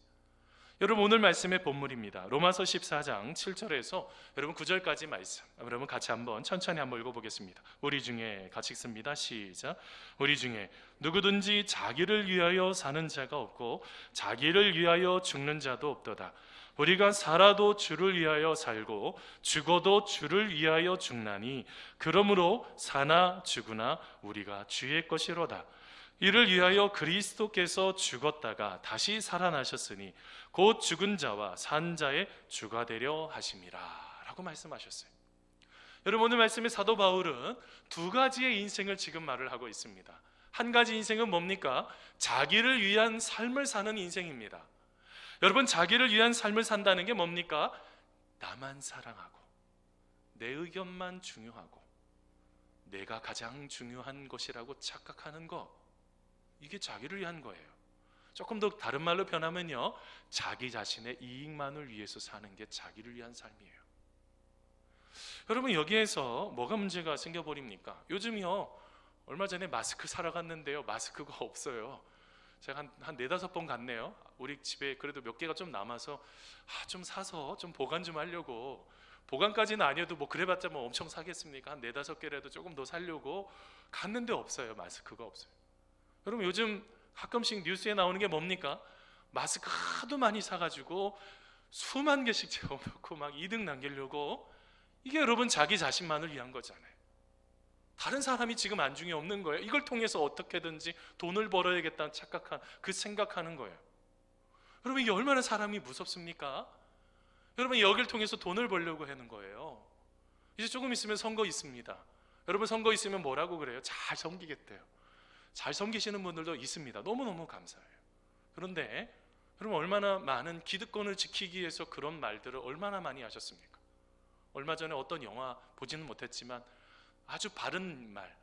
여러분, 오늘 말씀의 본문입니다. 로마서 14장 7절에서 여러분 9절까지 말씀, 여러분 같이 한번 천천히 한번 읽어보겠습니다. 우리 중에 같이 읽습니다. 시작. 우리 중에 누구든지 자기를 위하여 사는 자가 없고 자기를 위하여 죽는 자도 없도다. 우리가 살아도 주를 위하여 살고 죽어도 주를 위하여 죽나니 그러므로 사나 죽으나 우리가 주의 것이로다. 이를 위하여 그리스도께서 죽었다가 다시 살아나셨으니 곧 죽은 자와 산 자의 주가 되려 하심이라 라고 말씀하셨어요. 여러분, 오늘 말씀의 사도 바울은 두 가지의 인생을 지금 말을 하고 있습니다. 한 가지 인생은 뭡니까? 자기를 위한 삶을 사는 인생입니다. 여러분, 자기를 위한 삶을 산다는 게 뭡니까? 나만 사랑하고 내 의견만 중요하고 내가 가장 중요한 것이라고 착각하는 것, 이게 자기를 위한 거예요. 조금 더 다른 말로 변하면요, 자기 자신의 이익만을 위해서 사는 게 자기를 위한 삶이에요. 여러분, 여기에서 뭐가 문제가 생겨버립니까? 요즘요, 얼마 전에 마스크 사러 갔는데요, 마스크가 없어요. 제가 한 4-5번 갔네요. 우리 집에 그래도 몇 개가 좀 남아서 좀 사서 좀 보관 좀 하려고, 보관까지는 아니어도 뭐 그래봤자 뭐 엄청 사겠습니까? 한 4-5개라도 조금 더 사려고 갔는데 없어요. 마스크가 없어요. 여러분, 요즘 가끔씩 뉴스에 나오는 게 뭡니까? 마스크 하도 많이 사가지고 수만 개씩 채워놓고 막 이득 남기려고, 이게 여러분 자기 자신만을 위한 거잖아요. 다른 사람이 지금 안중에 없는 거예요. 이걸 통해서 어떻게든지 돈을 벌어야겠다는 착각한, 그 생각하는 거예요. 여러분, 이게 얼마나 사람이 무섭습니까? 여러분, 여기를 통해서 돈을 벌려고 하는 거예요. 이제 조금 있으면 선거 있습니다. 여러분, 선거 있으면 뭐라고 그래요? 잘 섬기겠대요. 잘 섬기시는 분들도 있습니다. 너무너무 감사해요. 그런데 여러분, 얼마나 많은 기득권을 지키기 위해서 그런 말들을 얼마나 많이 하셨습니까? 얼마 전에 어떤 영화 보지는 못했지만 아주 바른 말,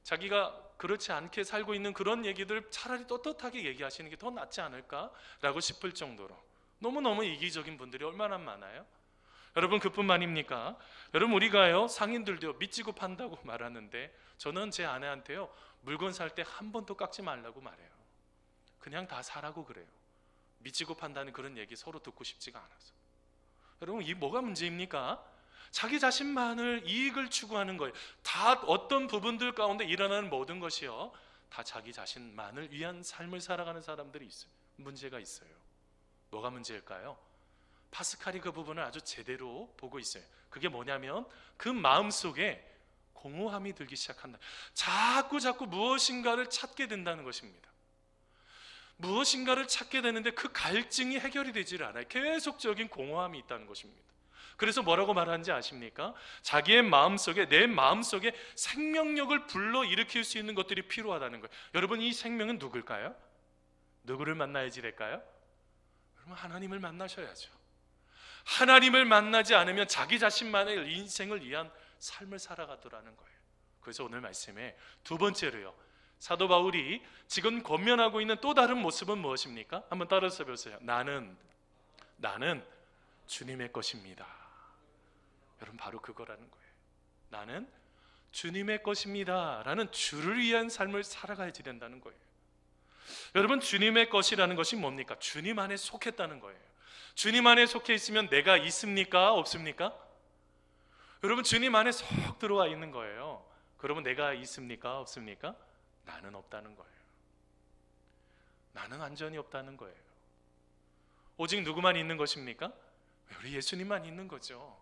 자기가 그렇지 않게 살고 있는 그런 얘기들 차라리 떳떳하게 얘기하시는 게 더 낫지 않을까라고 싶을 정도로 너무너무 이기적인 분들이 얼마나 많아요. 여러분, 그뿐만입니까? 여러분, 우리가요, 상인들도 미치고 판다고 말하는데 저는 제 아내한테요, 물건 살 때 한 번도 깎지 말라고 말해요. 그냥 다 사라고 그래요. 미치고 판다는 그런 얘기 서로 듣고 싶지가 않아서. 여러분, 이 뭐가 문제입니까? 자기 자신만을 이익을 추구하는 거예요. 다 어떤 부분들 가운데 일어나는 모든 것이요, 다 자기 자신만을 위한 삶을 살아가는 사람들이 있어요. 문제가 있어요. 뭐가 문제일까요? 파스칼이 그 부분을 아주 제대로 보고 있어요. 그게 뭐냐면 그 마음속에 공허함이 들기 시작한다. 자꾸 무엇인가를 찾게 된다는 것입니다. 무엇인가를 찾게 되는데 그 갈증이 해결이 되질 않아요. 계속적인 공허함이 있다는 것입니다. 그래서 뭐라고 말하는지 아십니까? 자기의 마음속에, 내 마음속에 생명력을 불러일으킬 수 있는 것들이 필요하다는 거예요. 여러분, 이 생명은 누굴까요? 누구를 만나야지 될까요? 여러분, 하나님을 만나셔야죠. 하나님을 만나지 않으면 자기 자신만의 인생을 위한 삶을 살아가더라는 거예요. 그래서 오늘 말씀에 두 번째로요, 사도 바울이 지금 권면하고 있는 또 다른 모습은 무엇입니까? 한번 따라서 보세요. 나는 주님의 것입니다. 여러분, 바로 그거라는 거예요. 나는 주님의 것입니다 라는 주를 위한 삶을 살아가야지 된다는 거예요. 여러분, 주님의 것이라는 것이 뭡니까? 주님 안에 속했다는 거예요. 주님 안에 속해 있으면 내가 있습니까? 없습니까? 여러분, 주님 안에 쏙 들어와 있는 거예요. 그러면 내가 있습니까? 없습니까? 나는 없다는 거예요. 나는 완전히 없다는 거예요. 오직 누구만 있는 것입니까? 우리 예수님만 있는 거죠.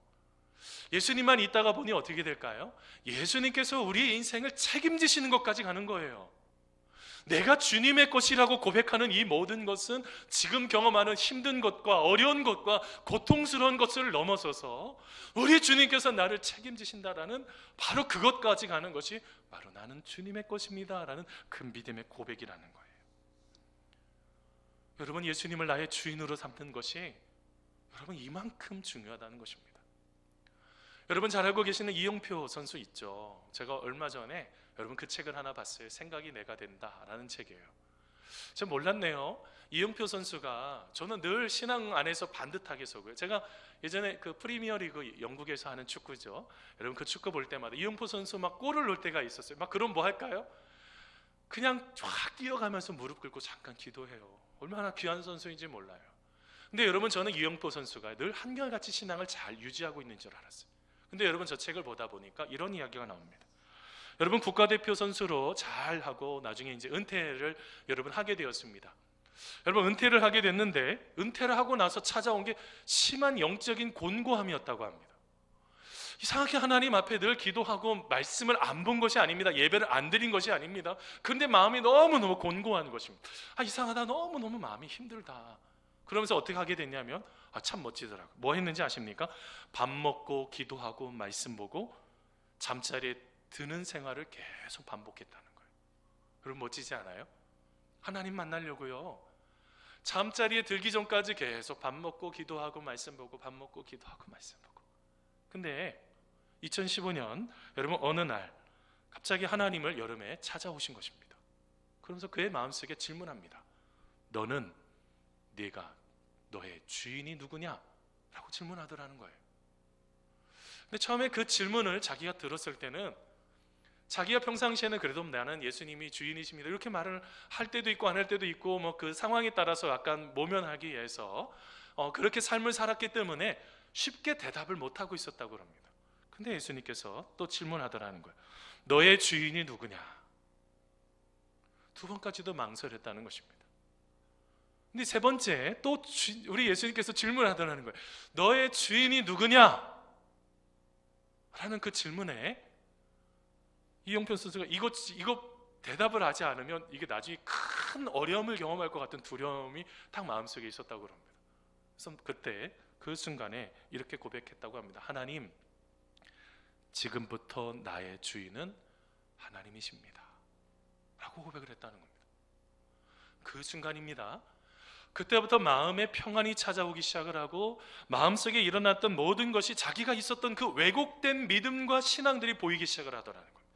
예수님만 있다가 보니 어떻게 될까요? 예수님께서 우리의 인생을 책임지시는 것까지 가는 거예요. 내가 주님의 것이라고 고백하는 이 모든 것은 지금 경험하는 힘든 것과 어려운 것과 고통스러운 것을 넘어서서 우리 주님께서 나를 책임지신다라는 바로 그것까지 가는 것이 바로 나는 주님의 것입니다 라는 그 믿음의 고백이라는 거예요. 여러분, 예수님을 나의 주인으로 삼는 것이 여러분 이만큼 중요하다는 것입니다. 여러분, 잘 알고 계시는 이영표 선수 있죠. 제가 얼마 전에 여러분 그 책을 하나 봤어요. 생각이 내가 된다라는 책이에요. 제가 몰랐네요. 이영표 선수가, 저는 늘 신앙 안에서 반듯하게 서고요. 제가 예전에 그 프리미어리그 영국에서 하는 축구죠. 여러분, 그 축구 볼 때마다 이영표 선수 막 골을 넣을 때가 있었어요. 막 그럼 뭐 할까요? 그냥 쫙 뛰어가면서 무릎 꿇고 잠깐 기도해요. 얼마나 귀한 선수인지 몰라요. 근데 여러분, 저는 이영표 선수가 늘 한결같이 신앙을 잘 유지하고 있는 줄 알았어요. 근데 여러분, 저 책을 보다 보니까 이런 이야기가 나옵니다. 여러분, 국가대표 선수로 잘 하고 나중에 이제 은퇴를 여러분 하게 되었습니다. 여러분, 은퇴를 하게 됐는데 은퇴를 하고 나서 찾아온 게 심한 영적인 곤고함이었다고 합니다. 이상하게 하나님 앞에 늘 기도하고 말씀을 안 본 것이 아닙니다. 예배를 안 드린 것이 아닙니다. 그런데 마음이 너무너무 곤고한 것입니다. 이상하다, 너무너무 마음이 힘들다. 그러면서 어떻게 하게 됐냐면 참 멋지더라고요. 뭐 했는지 아십니까? 밥 먹고 기도하고 말씀 보고 잠자리에 드는 생활을 계속 반복했다는 거예요. 여러분, 멋지지 않아요? 하나님 만나려고요, 잠자리에 들기 전까지 계속 밥 먹고 기도하고 말씀 보고 밥 먹고 기도하고 말씀 보고. 근데 2015년 여러분, 어느 날 갑자기 하나님을 여름에 찾아오신 것입니다. 그러면서 그의 마음속에 질문합니다. 너는 네가 너의 주인이 누구냐? 라고 질문하더라는 거예요. 근데 처음에 그 질문을 자기가 들었을 때는 자기가 평상시에는 그래도 나는 예수님이 주인이십니다 이렇게 말을 할 때도 있고 안 할 때도 있고, 뭐 그 상황에 따라서 약간 모면하기 위해서 그렇게 삶을 살았기 때문에 쉽게 대답을 못하고 있었다고 합니다. 근데 예수님께서 또 질문하더라는 거예요. 너의 주인이 누구냐? 두 번까지도 망설였다는 것입니다. 근데 세 번째 또 우리 예수님께서 질문하더라는 거예요. 너의 주인이 누구냐? 라는 그 질문에 이영표 선수가 이거 대답을 하지 않으면 이게 나중에 큰 어려움을 경험할 것 같은 두려움이 딱 마음속에 있었다고 합니다. 그래서 그때 그 순간에 이렇게 고백했다고 합니다. 하나님, 지금부터 나의 주인은 하나님이십니다. 라고 고백을 했다는 겁니다. 그 순간입니다. 그때부터 마음에 평안이 찾아오기 시작을 하고 마음속에 일어났던 모든 것이 자기가 있었던 그 왜곡된 믿음과 신앙들이 보이기 시작을 하더라는 거예요.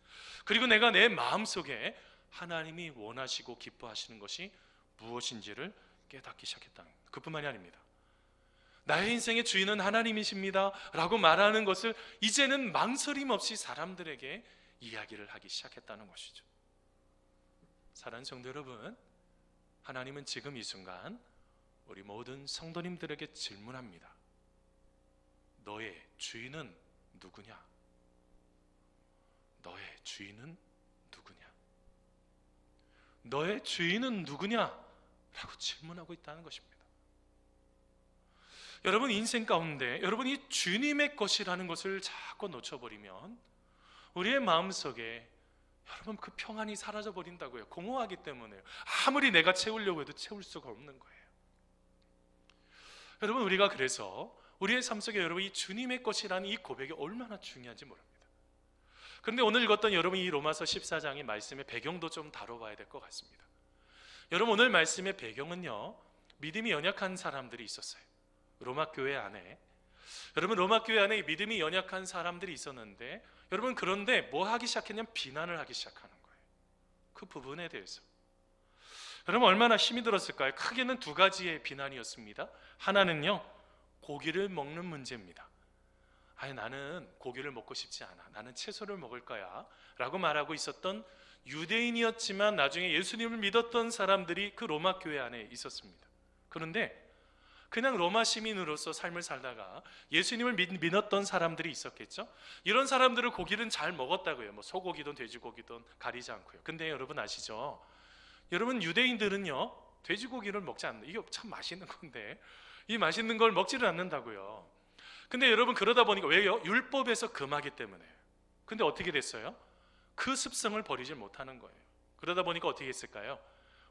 그리고 내가 내 마음속에 하나님이 원하시고 기뻐하시는 것이 무엇인지를 깨닫기 시작했다는 거예요. 그뿐만이 아닙니다. 나의 인생의 주인은 하나님이십니다 라고 말하는 것을 이제는 망설임 없이 사람들에게 이야기를 하기 시작했다는 것이죠. 사랑하는 성도 여러분, 하나님은 지금 이 순간 우리 모든 성도님들에게 질문합니다. 너의 주인은 누구냐? 너의 주인은 누구냐? 너의 주인은 누구냐? 라고 질문하고 있다는 것입니다. 여러분, 인생 가운데 여러분이 주님의 것이라는 것을 자꾸 놓쳐버리면 우리의 마음속에 여러분 그 평안이 사라져 버린다고요. 공허하기 때문에요. 아무리 내가 채우려고 해도 채울 수가 없는 거예요. 여러분, 우리가 그래서 우리의 삶 속에 여러분 이 주님의 것이라는 이 고백이 얼마나 중요한지 모릅니다. 그런데 오늘 읽었던 여러분 이 로마서 14장의 말씀의 배경도 좀 다뤄봐야 될 것 같습니다. 여러분, 오늘 말씀의 배경은요, 믿음이 연약한 사람들이 있었어요. 로마 교회 안에, 여러분 로마 교회 안에 믿음이 연약한 사람들이 있었는데, 여러분 그런데 뭐 하기 시작했냐면 비난을 하기 시작하는 거예요. 그 부분에 대해서 여러분 얼마나 힘이 들었을까요? 크게는 두 가지의 비난이었습니다. 하나는요, 고기를 먹는 문제입니다. 아니, 나는 고기를 먹고 싶지 않아, 나는 채소를 먹을 거야 라고 말하고 있었던 유대인이었지만 나중에 예수님을 믿었던 사람들이 그 로마 교회 안에 있었습니다. 그런데 그냥 로마 시민으로서 삶을 살다가 예수님을 믿었던 사람들이 있었겠죠. 이런 사람들은 고기는 잘 먹었다고요. 뭐 소고기든 돼지고기든 가리지 않고요. 근데 여러분 아시죠? 여러분, 유대인들은요 돼지고기를 먹지 않는, 이게 참 맛있는 건데 이 맛있는 걸 먹지를 않는다고요. 근데 여러분 그러다 보니까, 왜요? 율법에서 금하기 때문에. 근데 어떻게 됐어요? 그 습성을 버리지 못하는 거예요. 그러다 보니까 어떻게 했을까요?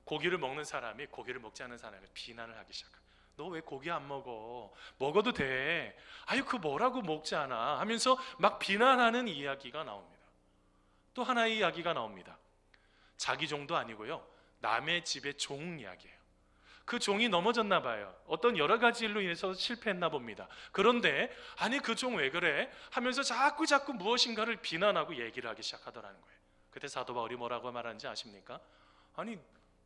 고기를 먹는 사람이 고기를 먹지 않는 사람을 비난을 하기 시작합니다. 너 왜 고기 안 먹어? 먹어도 돼. 아유, 그 뭐라고 먹지 않아? 하면서 막 비난하는 이야기가 나옵니다. 또 하나의 이야기가 나옵니다. 자기 종도 아니고요, 남의 집의 종 이야기예요. 그 종이 넘어졌나 봐요. 어떤 여러 가지 일로 인해서 실패했나 봅니다. 그런데 아니 그 종 왜 그래? 하면서 자꾸 무엇인가를 비난하고 얘기를 하기 시작하더라는 거예요. 그때 사도 바울이 뭐라고 말하는지 아십니까? 아니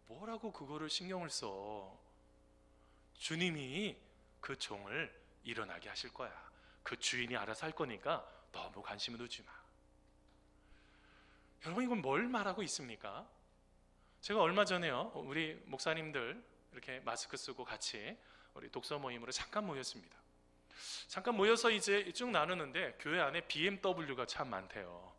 뭐라고 그거를 신경을 써? 주님이 그 종을 일어나게 하실 거야. 그 주인이 알아서 할 거니까 너무 관심을 두지 마. 여러분, 이건 뭘 말하고 있습니까? 제가 얼마 전에요, 우리 목사님들 이렇게 마스크 쓰고 같이 우리 독서 모임으로 잠깐 모였습니다. 잠깐 모여서 이제 쭉 나누는데 교회 안에 BMW가 참 많대요.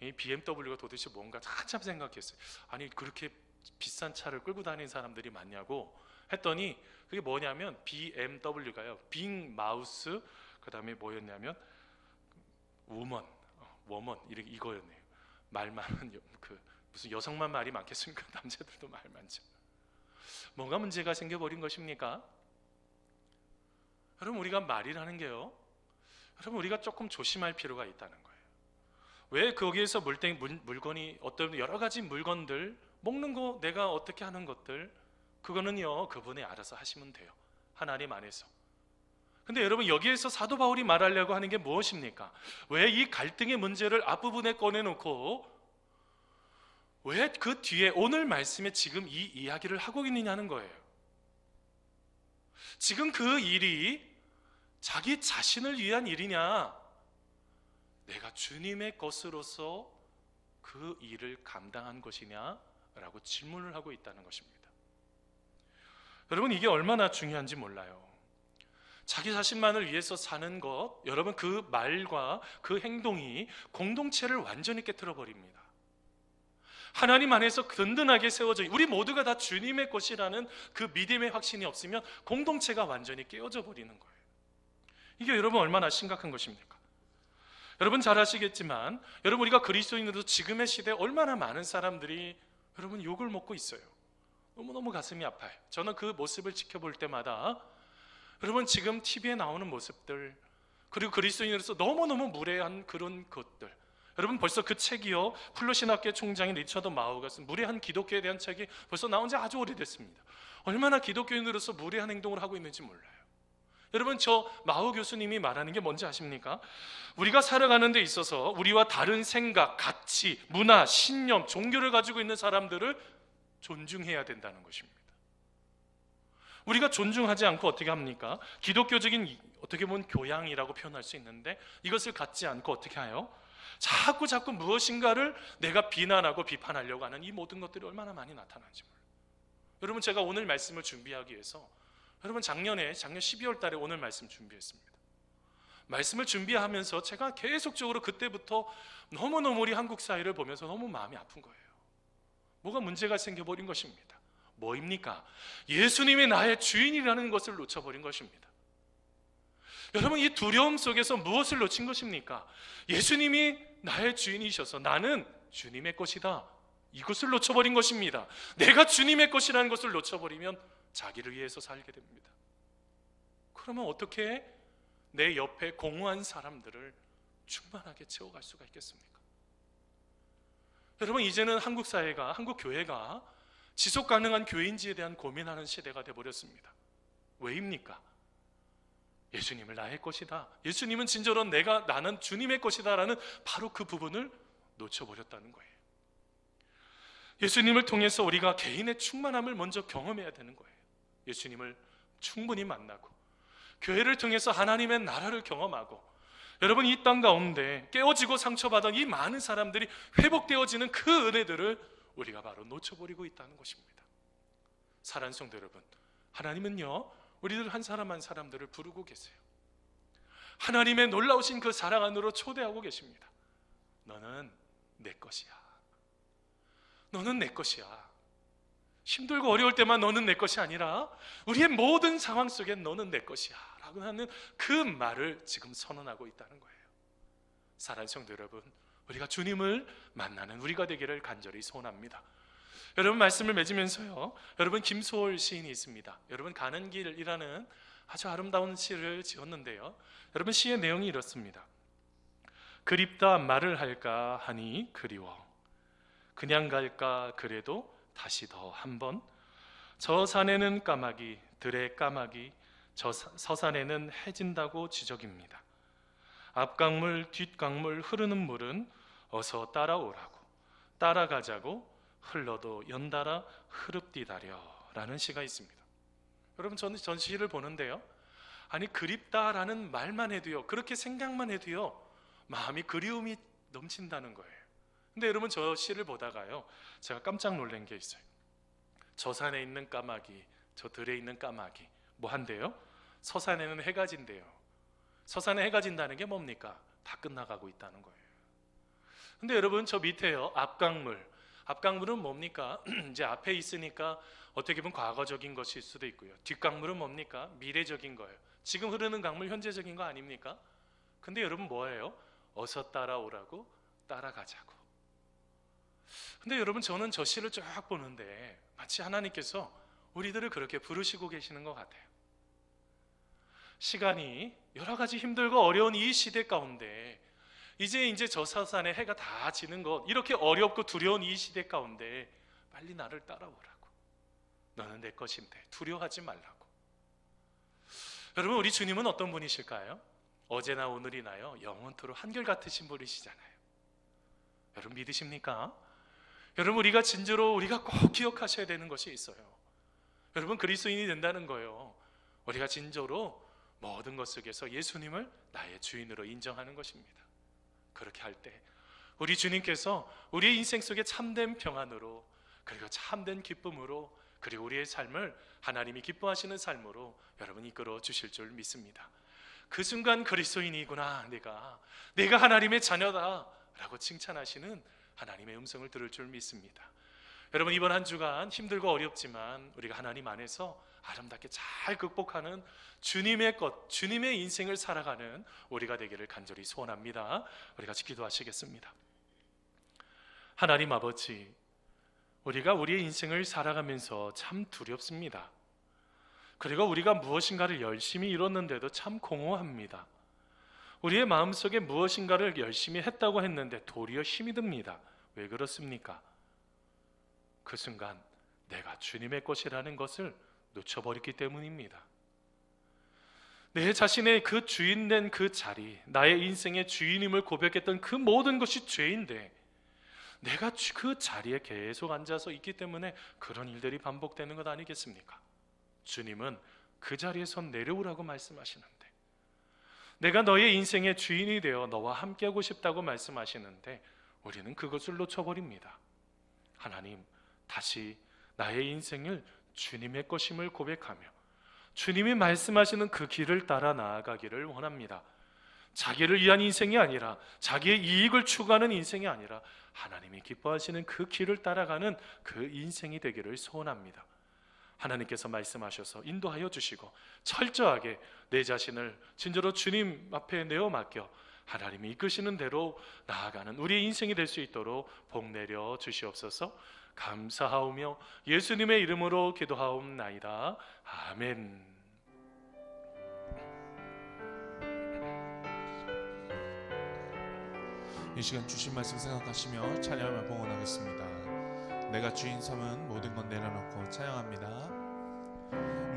이 BMW가 도대체 뭔가 한참 생각했어요. 아니 그렇게 비싼 차를 끌고 다니는 사람들이 많냐고 했더니 그게 뭐냐면 BMW가요, 빅 마우스, 그 다음에 뭐였냐면 워먼 이거였네요. 말 많은 그 무슨 여성만 말이 많겠습니까? 남자들도 말 많죠. 뭐가 문제가 생겨버린 것입니까? 여러분, 우리가 말이라는 게요, 여러분 우리가 조금 조심할 필요가 있다는 거예요. 왜 거기에서 물건이 어떤 여러 가지 물건들 먹는 거, 내가 어떻게 하는 것들, 그거는요 그분이 알아서 하시면 돼요, 하나님 안에서. 근데 여러분 여기에서 사도 바울이 말하려고 하는 게 무엇입니까? 왜 이 갈등의 문제를 앞부분에 꺼내놓고 왜 그 뒤에 오늘 말씀에 지금 이 이야기를 하고 있느냐는 거예요. 지금 그 일이 자기 자신을 위한 일이냐, 내가 주님의 것으로서 그 일을 감당한 것이냐 라고 질문을 하고 있다는 것입니다. 여러분, 이게 얼마나 중요한지 몰라요. 자기 자신만을 위해서 사는 것, 여러분 그 말과 그 행동이 공동체를 완전히 깨트려 버립니다. 하나님 안에서 든든하게 세워져, 우리 모두가 다 주님의 것이라는 그 믿음의 확신이 없으면 공동체가 완전히 깨어져 버리는 거예요. 이게 여러분 얼마나 심각한 것입니까? 여러분 잘 아시겠지만, 여러분 우리가 그리스도인으로서 지금의 시대에 얼마나 많은 사람들이 여러분 욕을 먹고 있어요. 너무너무 가슴이 아파요. 저는 그 모습을 지켜볼 때마다 여러분 지금 TV에 나오는 모습들, 그리고 그리스도인으로서 너무너무 무례한 그런 것들, 여러분 벌써 그 책이요, 플러신학교 총장인 리처드 마우가 쓴 무례한 기독교에 대한 책이 벌써 나온 지 아주 오래됐습니다. 얼마나 기독교인으로서 무례한 행동을 하고 있는지 몰라요. 여러분, 저 마우 교수님이 말하는 게 뭔지 아십니까? 우리가 살아가는 데 있어서 우리와 다른 생각, 가치, 문화, 신념, 종교를 가지고 있는 사람들을 존중해야 된다는 것입니다. 우리가 존중하지 않고 어떻게 합니까? 기독교적인 어떻게 보면 교양이라고 표현할 수 있는데 이것을 갖지 않고 어떻게 해요? 자꾸 무엇인가를 내가 비난하고 비판하려고 하는 이 모든 것들이 얼마나 많이 나타나는지 몰라요. 여러분, 제가 오늘 말씀을 준비하기 위해서 여러분 작년 12월 달에 오늘 말씀 준비했습니다. 말씀을 준비하면서 제가 계속적으로 그때부터 너무너무 우리 한국 사회를 보면서 너무 마음이 아픈 거예요. 뭐가 문제가 생겨버린 것입니다. 뭐입니까? 예수님이 나의 주인이라는 것을 놓쳐버린 것입니다. 여러분, 이 두려움 속에서 무엇을 놓친 것입니까? 예수님이 나의 주인이셔서 나는 주님의 것이다, 이것을 놓쳐버린 것입니다. 내가 주님의 것이라는 것을 놓쳐버리면 자기를 위해서 살게 됩니다. 그러면 어떻게 내 옆에 공허한 사람들을 충만하게 채워갈 수가 있겠습니까? 여러분, 이제는 한국 사회가, 한국 교회가 지속 가능한 교회인지에 대한 고민하는 시대가 되어버렸습니다. 왜입니까? 예수님을 나의 것이다, 예수님은 진정으로 나는 주님의 것이다 라는 바로 그 부분을 놓쳐버렸다는 거예요. 예수님을 통해서 우리가 개인의 충만함을 먼저 경험해야 되는 거예요. 예수님을 충분히 만나고 교회를 통해서 하나님의 나라를 경험하고, 여러분, 이 땅 가운데 깨어지고 상처받은 이 많은 사람들이 회복되어지는 그 은혜들을 우리가 바로 놓쳐버리고 있다는 것입니다. 사랑하는 성도 여러분, 하나님은요 우리들 한 사람 한 사람들을 부르고 계세요. 하나님의 놀라우신 그 사랑 안으로 초대하고 계십니다. 너는 내 것이야. 너는 내 것이야. 힘들고 어려울 때만 너는 내 것이 아니라 우리의 모든 상황 속에 너는 내 것이야 라고 하는 그 말을 지금 선언하고 있다는 거예요. 사랑하는 성도 여러분, 우리가 주님을 만나는 우리가 되기를 간절히 소원합니다. 여러분, 말씀을 맺으면서요, 여러분, 김소월 시인이 있습니다. 여러분, 가는 길이라는 아주 아름다운 시를 지었는데요, 여러분, 시의 내용이 이렇습니다. 그립다 말을 할까 하니 그리워, 그냥 갈까 그래도 다시 더 한 번, 저 산에는 까마귀, 들의 까마귀, 저 서산에는 해진다고 지적입니다. 앞강물 뒷강물 흐르는 물은 어서 따라오라고, 따라가자고, 흘러도 연달아 흐릅디다려 라는 시가 있습니다. 여러분, 저는 전 시를 보는데요, 아니, 그립다라는 말만 해도요, 그렇게 생각만 해도요 마음이 그리움이 넘친다는 거예요. 근데 여러분, 저 시를 보다가요 제가 깜짝 놀란 게 있어요. 저 산에 있는 까마귀, 저 들에 있는 까마귀 뭐 한대요? 서산에는 해가 진대요. 서산에 해가 진다는 게 뭡니까? 다 끝나가고 있다는 거예요. 근데 여러분, 저 밑에요, 앞강물은 뭡니까? 이제 앞에 있으니까 어떻게 보면 과거적인 것일 수도 있고요. 뒷강물은 뭡니까? 미래적인 거예요. 지금 흐르는 강물 현재적인 거 아닙니까? 근데 여러분, 뭐예요? 어서 따라오라고, 따라가자고. 근데 여러분, 저는 저 시를 쫙 보는데 마치 하나님께서 우리들을 그렇게 부르시고 계시는 것 같아요. 시간이 여러 가지 힘들고 어려운 이 시대 가운데 이제 저 서산에 해가 다 지는 것, 이렇게 어렵고 두려운 이 시대 가운데 빨리 나를 따라오라고, 너는 내 것인데 두려워하지 말라고. 여러분, 우리 주님은 어떤 분이실까요? 어제나 오늘이나요 영원토록 한결같으신 분이시잖아요. 여러분, 믿으십니까? 여러분, 우리가 진짜로 우리가 꼭 기억하셔야 되는 것이 있어요. 여러분, 그리스도인이 된다는 거예요, 우리가 진짜로 모든 것 속에서 예수님을 나의 주인으로 인정하는 것입니다. 그렇게 할 때 우리 주님께서 우리의 인생 속에 참된 평안으로, 그리고 참된 기쁨으로, 그리고 우리의 삶을 하나님이 기뻐하시는 삶으로 여러분 이끌어 주실 줄 믿습니다. 그 순간 그리스도인이구나, 내가 하나님의 자녀다 라고 칭찬하시는 하나님의 음성을 들을 줄 믿습니다. 여러분, 이번 한 주간 힘들고 어렵지만 우리가 하나님 안에서 아름답게 잘 극복하는 주님의 것, 주님의 인생을 살아가는 우리가 되기를 간절히 소원합니다. 우리 같이 기도하시겠습니다. 하나님 아버지, 우리가 우리의 인생을 살아가면서 참 두렵습니다. 그리고 우리가 무엇인가를 열심히 이뤘는데도 참 공허합니다. 우리의 마음속에 무엇인가를 열심히 했다고 했는데 도리어 힘이 듭니다. 왜 그렇습니까? 그 순간 내가 주님의 것이라는 것을 놓쳐버렸기 때문입니다. 내 자신의 그 주인된 그 자리, 나의 인생의 주인임을 고백했던 그 모든 것이 죄인데 내가 그 자리에 계속 앉아서 있기 때문에 그런 일들이 반복되는 것 아니겠습니까? 주님은 그 자리에서 내려오라고 말씀하시는데, 내가 너의 인생의 주인이 되어 너와 함께하고 싶다고 말씀하시는데 우리는 그것을 놓쳐버립니다. 하나님, 다시 나의 인생을 주님의 것임을 고백하며 주님이 말씀하시는 그 길을 따라 나아가기를 원합니다. 자기를 위한 인생이 아니라, 자기의 이익을 추구하는 인생이 아니라 하나님이 기뻐하시는 그 길을 따라가는 그 인생이 되기를 소원합니다. 하나님께서 말씀하셔서 인도하여 주시고 철저하게 내 자신을 진짜로 주님 앞에 내어 맡겨 하나님이 이끄시는 대로 나아가는 우리의 인생이 될 수 있도록 복 내려 주시옵소서. 감사하오며 예수님의 이름으로 기도하옵나이다. 아멘. 이 시간 주신 말씀 생각하시며 찬양하며 봉헌하겠습니다. 내가 주인 삼은 모든 건 내려놓고 찬양합니다.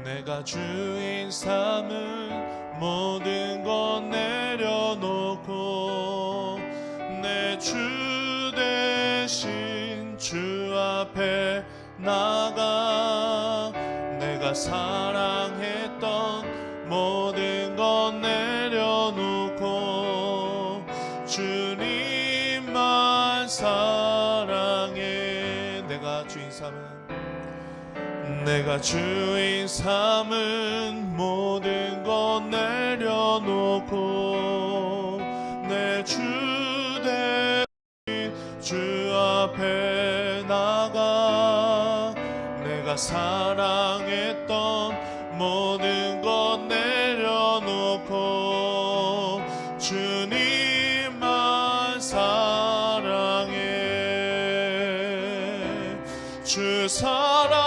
내가 주인 삼은 모든 건 내려놓고 내 주 대신 주 앞에 나가 내가 사랑했던 모든 건 내려놓고 주님만 사랑해. 내가 주인 삼은 모든 건 내려놓고 내 주 대신 주 앞에 나가 내가 사랑했던 모든 건 내려놓고 주님만 사랑해. 주 사랑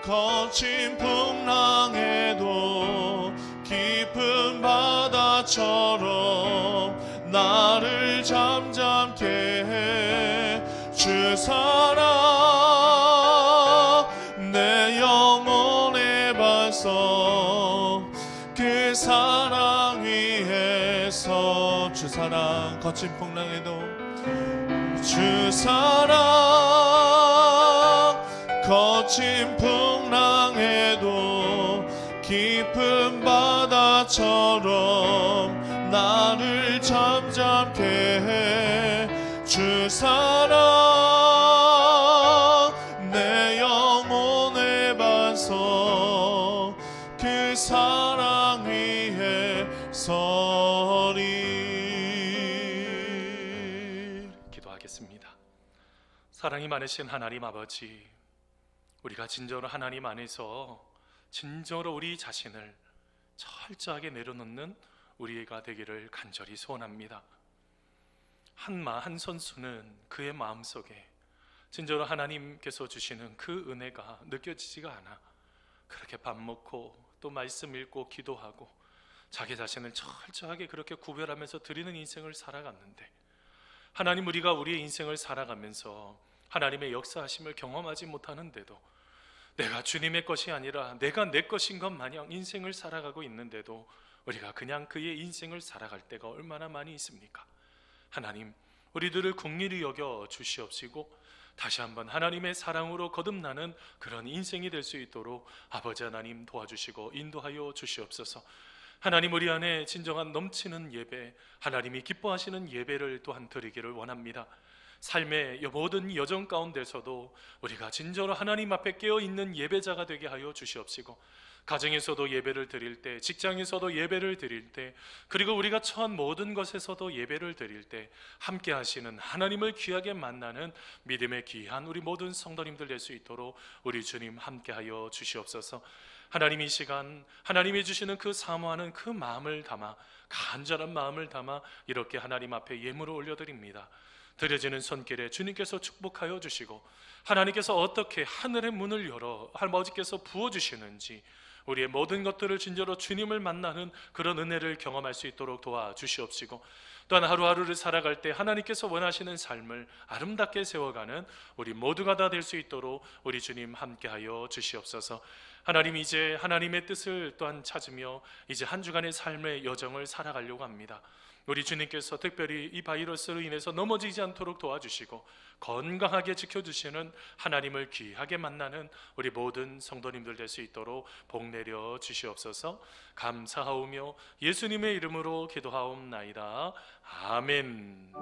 거친 풍랑에도 깊은 바다처럼 나를 잠잠케 해. 주 사랑 내 영혼의 반석 그 사랑 위에서 주 사랑 거친 풍랑에도 주 사랑 거친 풍랑에도 깊은 바다처럼 나를 잠잠케 해. 주 사랑 내 영혼의 반석 그 사랑 위에 서리. 기도하겠습니다. 사랑이 많으신 하나님 아버지, 우리가 진정으로 하나님 안에서 진정으로 우리 자신을 철저하게 내려놓는 우리가 되기를 간절히 소원합니다. 한 선수는 그의 마음속에 진정으로 하나님께서 주시는 그 은혜가 느껴지지가 않아 그렇게 밥 먹고 또 말씀 읽고 기도하고 자기 자신을 철저하게 그렇게 구별하면서 드리는 인생을 살아갔는데, 하나님, 우리가 우리의 인생을 살아가면서 하나님의 역사하심을 경험하지 못하는데도 내가 주님의 것이 아니라 내가 내 것인 것 마냥 인생을 살아가고 있는데도 우리가 그냥 그의 인생을 살아갈 때가 얼마나 많이 있습니까? 하나님, 우리들을 긍휼히 여겨 주시옵시고 다시 한번 하나님의 사랑으로 거듭나는 그런 인생이 될 수 있도록 아버지 하나님 도와주시고 인도하여 주시옵소서. 하나님, 우리 안에 진정한 넘치는 예배, 하나님이 기뻐하시는 예배를 또한 드리기를 원합니다. 삶의 모든 여정 가운데서도 우리가 진정으로 하나님 앞에 깨어있는 예배자가 되게 하여 주시옵시고, 가정에서도 예배를 드릴 때, 직장에서도 예배를 드릴 때, 그리고 우리가 처한 모든 것에서도 예배를 드릴 때 함께 하시는 하나님을 귀하게 만나는 믿음의 귀한 우리 모든 성도님들 될 수 있도록 우리 주님 함께 하여 주시옵소서. 하나님, 이 시간 하나님이 주시는 그 사모하는 그 마음을 담아, 간절한 마음을 담아 이렇게 하나님 앞에 예물을 올려드립니다. 드려지는 손길에 주님께서 축복하여 주시고 하나님께서 어떻게 하늘의 문을 열어 아버지께서 부어주시는지 우리의 모든 것들을 진저로 주님을 만나는 그런 은혜를 경험할 수 있도록 도와주시옵시고, 또한 하루하루를 살아갈 때 하나님께서 원하시는 삶을 아름답게 세워가는 우리 모두가 다 될 수 있도록 우리 주님 함께하여 주시옵소서. 하나님, 이제 하나님의 뜻을 또한 찾으며 이제 한 주간의 삶의 여정을 살아가려고 합니다. 우리 주님께서 특별히 이 바이러스로 인해서 넘어지지 않도록 도와주시고 건강하게 지켜주시는 하나님을 귀하게 만나는 우리 모든 성도님들 될 수 있도록 복 내려 주시옵소서. 감사하오며 예수님의 이름으로 기도하옵나이다. 아멘.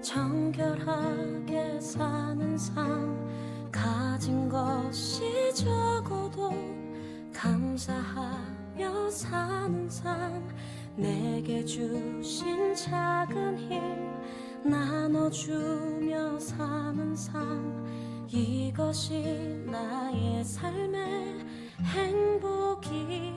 정결하게 사는 삶, 가진 것이 적어도 감사하며 사는 삶, 내게 주신 작은 힘 나눠주며 사는 삶, 이것이 나의 삶의 행복이라오.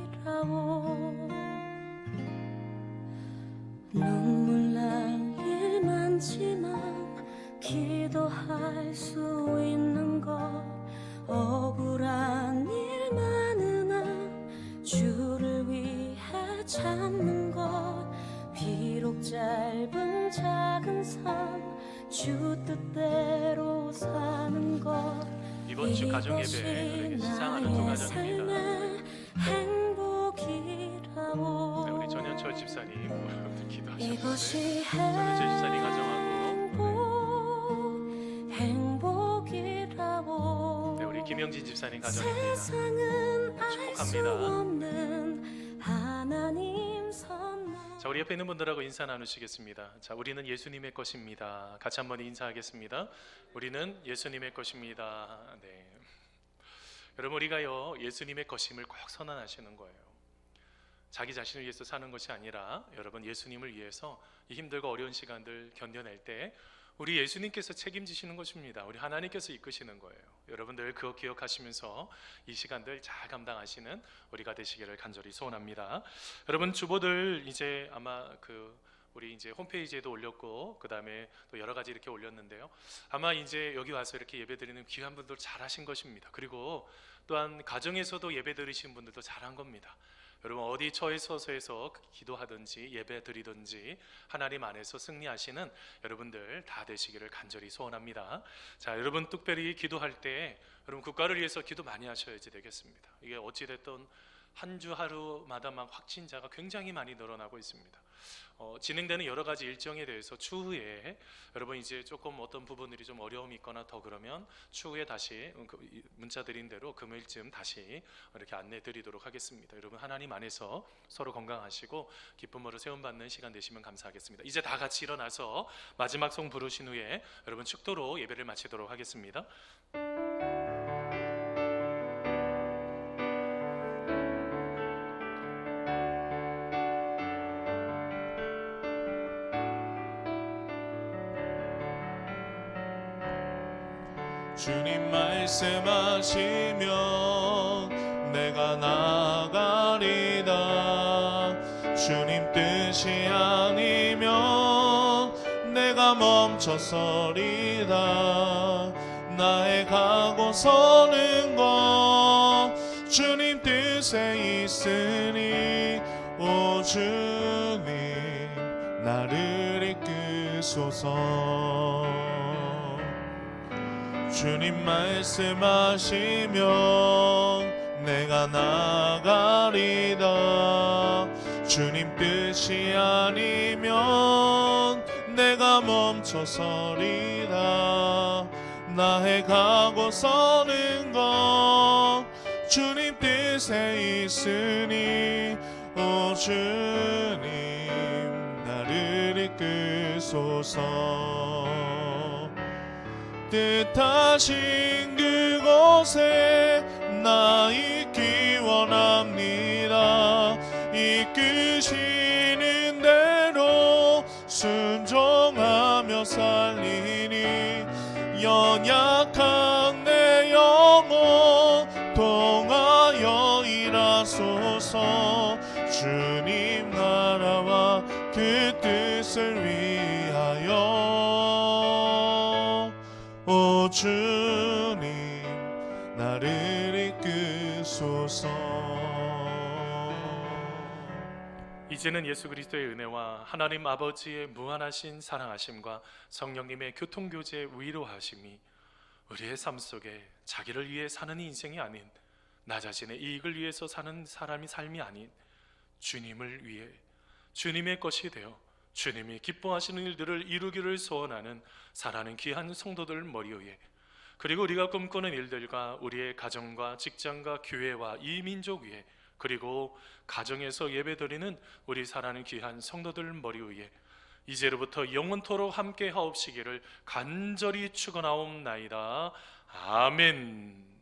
눈물 날 일 많지만 기도할 수 있는 것, 억울한 일 많으나 주를 위해 참는 것, 비록 짧은 작은 삶 주 뜻대로 사는 것, 이번 주 가정 예배 시상하는 두 가정입니다. 행복이라고. 네, 우리 전현철 집사님 기도하셨는데 이것이 전현철 집사님 가정하고 행복이라고. 네, 우리 김영진 집사님 가정입니다. 세상은 알 수 축복합니다. 없는 하나님 선물. 자, 우리 옆에 있는 분들하고 인사 나누시겠습니다. 자, 우리는 예수님의 것입니다. 같이 한번 인사하겠습니다. 우리는 예수님의 것입니다. 네. 여러분, 우리가요 예수님의 것임을 꼭 선언하시는 거예요. 자기 자신을 위해서 사는 것이 아니라 여러분 예수님을 위해서 이 힘들고 어려운 시간들 견뎌낼 때 우리 예수님께서 책임지시는 것입니다. 우리 하나님께서 이끄시는 거예요. 여러분들 그거 기억하시면서 이 시간들 잘 감당하시는 우리가 되시기를 간절히 소원합니다. 여러분, 주보들 이제 아마 우리 이제 홈페이지에도 올렸고 그 다음에 또 여러 가지 이렇게 올렸는데요. 아마 이제 여기 와서 이렇게 예배드리는 귀한 분들 잘하신 것입니다. 그리고 또한 가정에서도 예배드리신 분들도 잘한 겁니다. 여러분, 어디 처에 서서 기도하든지 예배 드리든지 하나님 안에서 승리하시는 여러분들 다 되시기를 간절히 소원합니다. 자, 여러분 특별히 기도할 때 여러분 국가를 위해서 기도 많이 하셔야지 되겠습니다. 이게 어찌됐든 한 주 하루마다 막 확진자가 굉장히 많이 늘어나고 있습니다. 진행되는 여러 가지 일정에 대해서 추후에 여러분 이제 조금 어떤 부분들이 좀 어려움이 있거나 더 그러면 추후에 다시 문자 드린 대로 금요일쯤 다시 이렇게 안내 드리도록 하겠습니다. 여러분 하나님 안에서 서로 건강하시고 기쁨으로 세움받는 시간 되시면 감사하겠습니다. 이제 다 같이 일어나서 마지막 송 부르신 후에 여러분 축도로 예배를 마치도록 하겠습니다. 주님 말씀하시면 내가 나가리다. 주님 뜻이 아니면 내가 멈춰서리다. 나의 가고 서는 것 주님 뜻에 있으니 오 주님 나를 이끄소서. 주님 말씀하시면 내가 나가리다. 주님 뜻이 아니면 내가 멈춰서리다. 나의 가고 서는 것 주님 뜻에 있으니 오 주님 나를 이끄소서. 뜻하신 그곳에 나 있기 원합니다. 이끄시는 대로 순종하며 살리니 연약한 내 영혼 통하여 일하소서. 주님 나라와 그 뜻을 위하여 오 주님 나를 이끄소서. 이제는 예수 그리스도의 은혜와 하나님 아버지의 무한하신 사랑하심과 성령님의 교통교제 위로하심이 우리의 삶 속에 자기를 위해 사는 인생이 아닌 나 자신의 이익을 위해서 사는 사람이 삶이 아닌 주님을 위해 주님의 것이 되어 주님이 기뻐하시는 일들을 이루기를 소원하는 살아가는 귀한 성도들 머리 위에, 그리고 우리가 꿈꾸는 일들과 우리의 가정과 직장과 교회와 이 민족 위에, 그리고 가정에서 예배드리는 우리 살아가는 귀한 성도들 머리 위에 이제로부터 영원토록 함께 하옵시기를 간절히 축원하옵나이다. 아멘.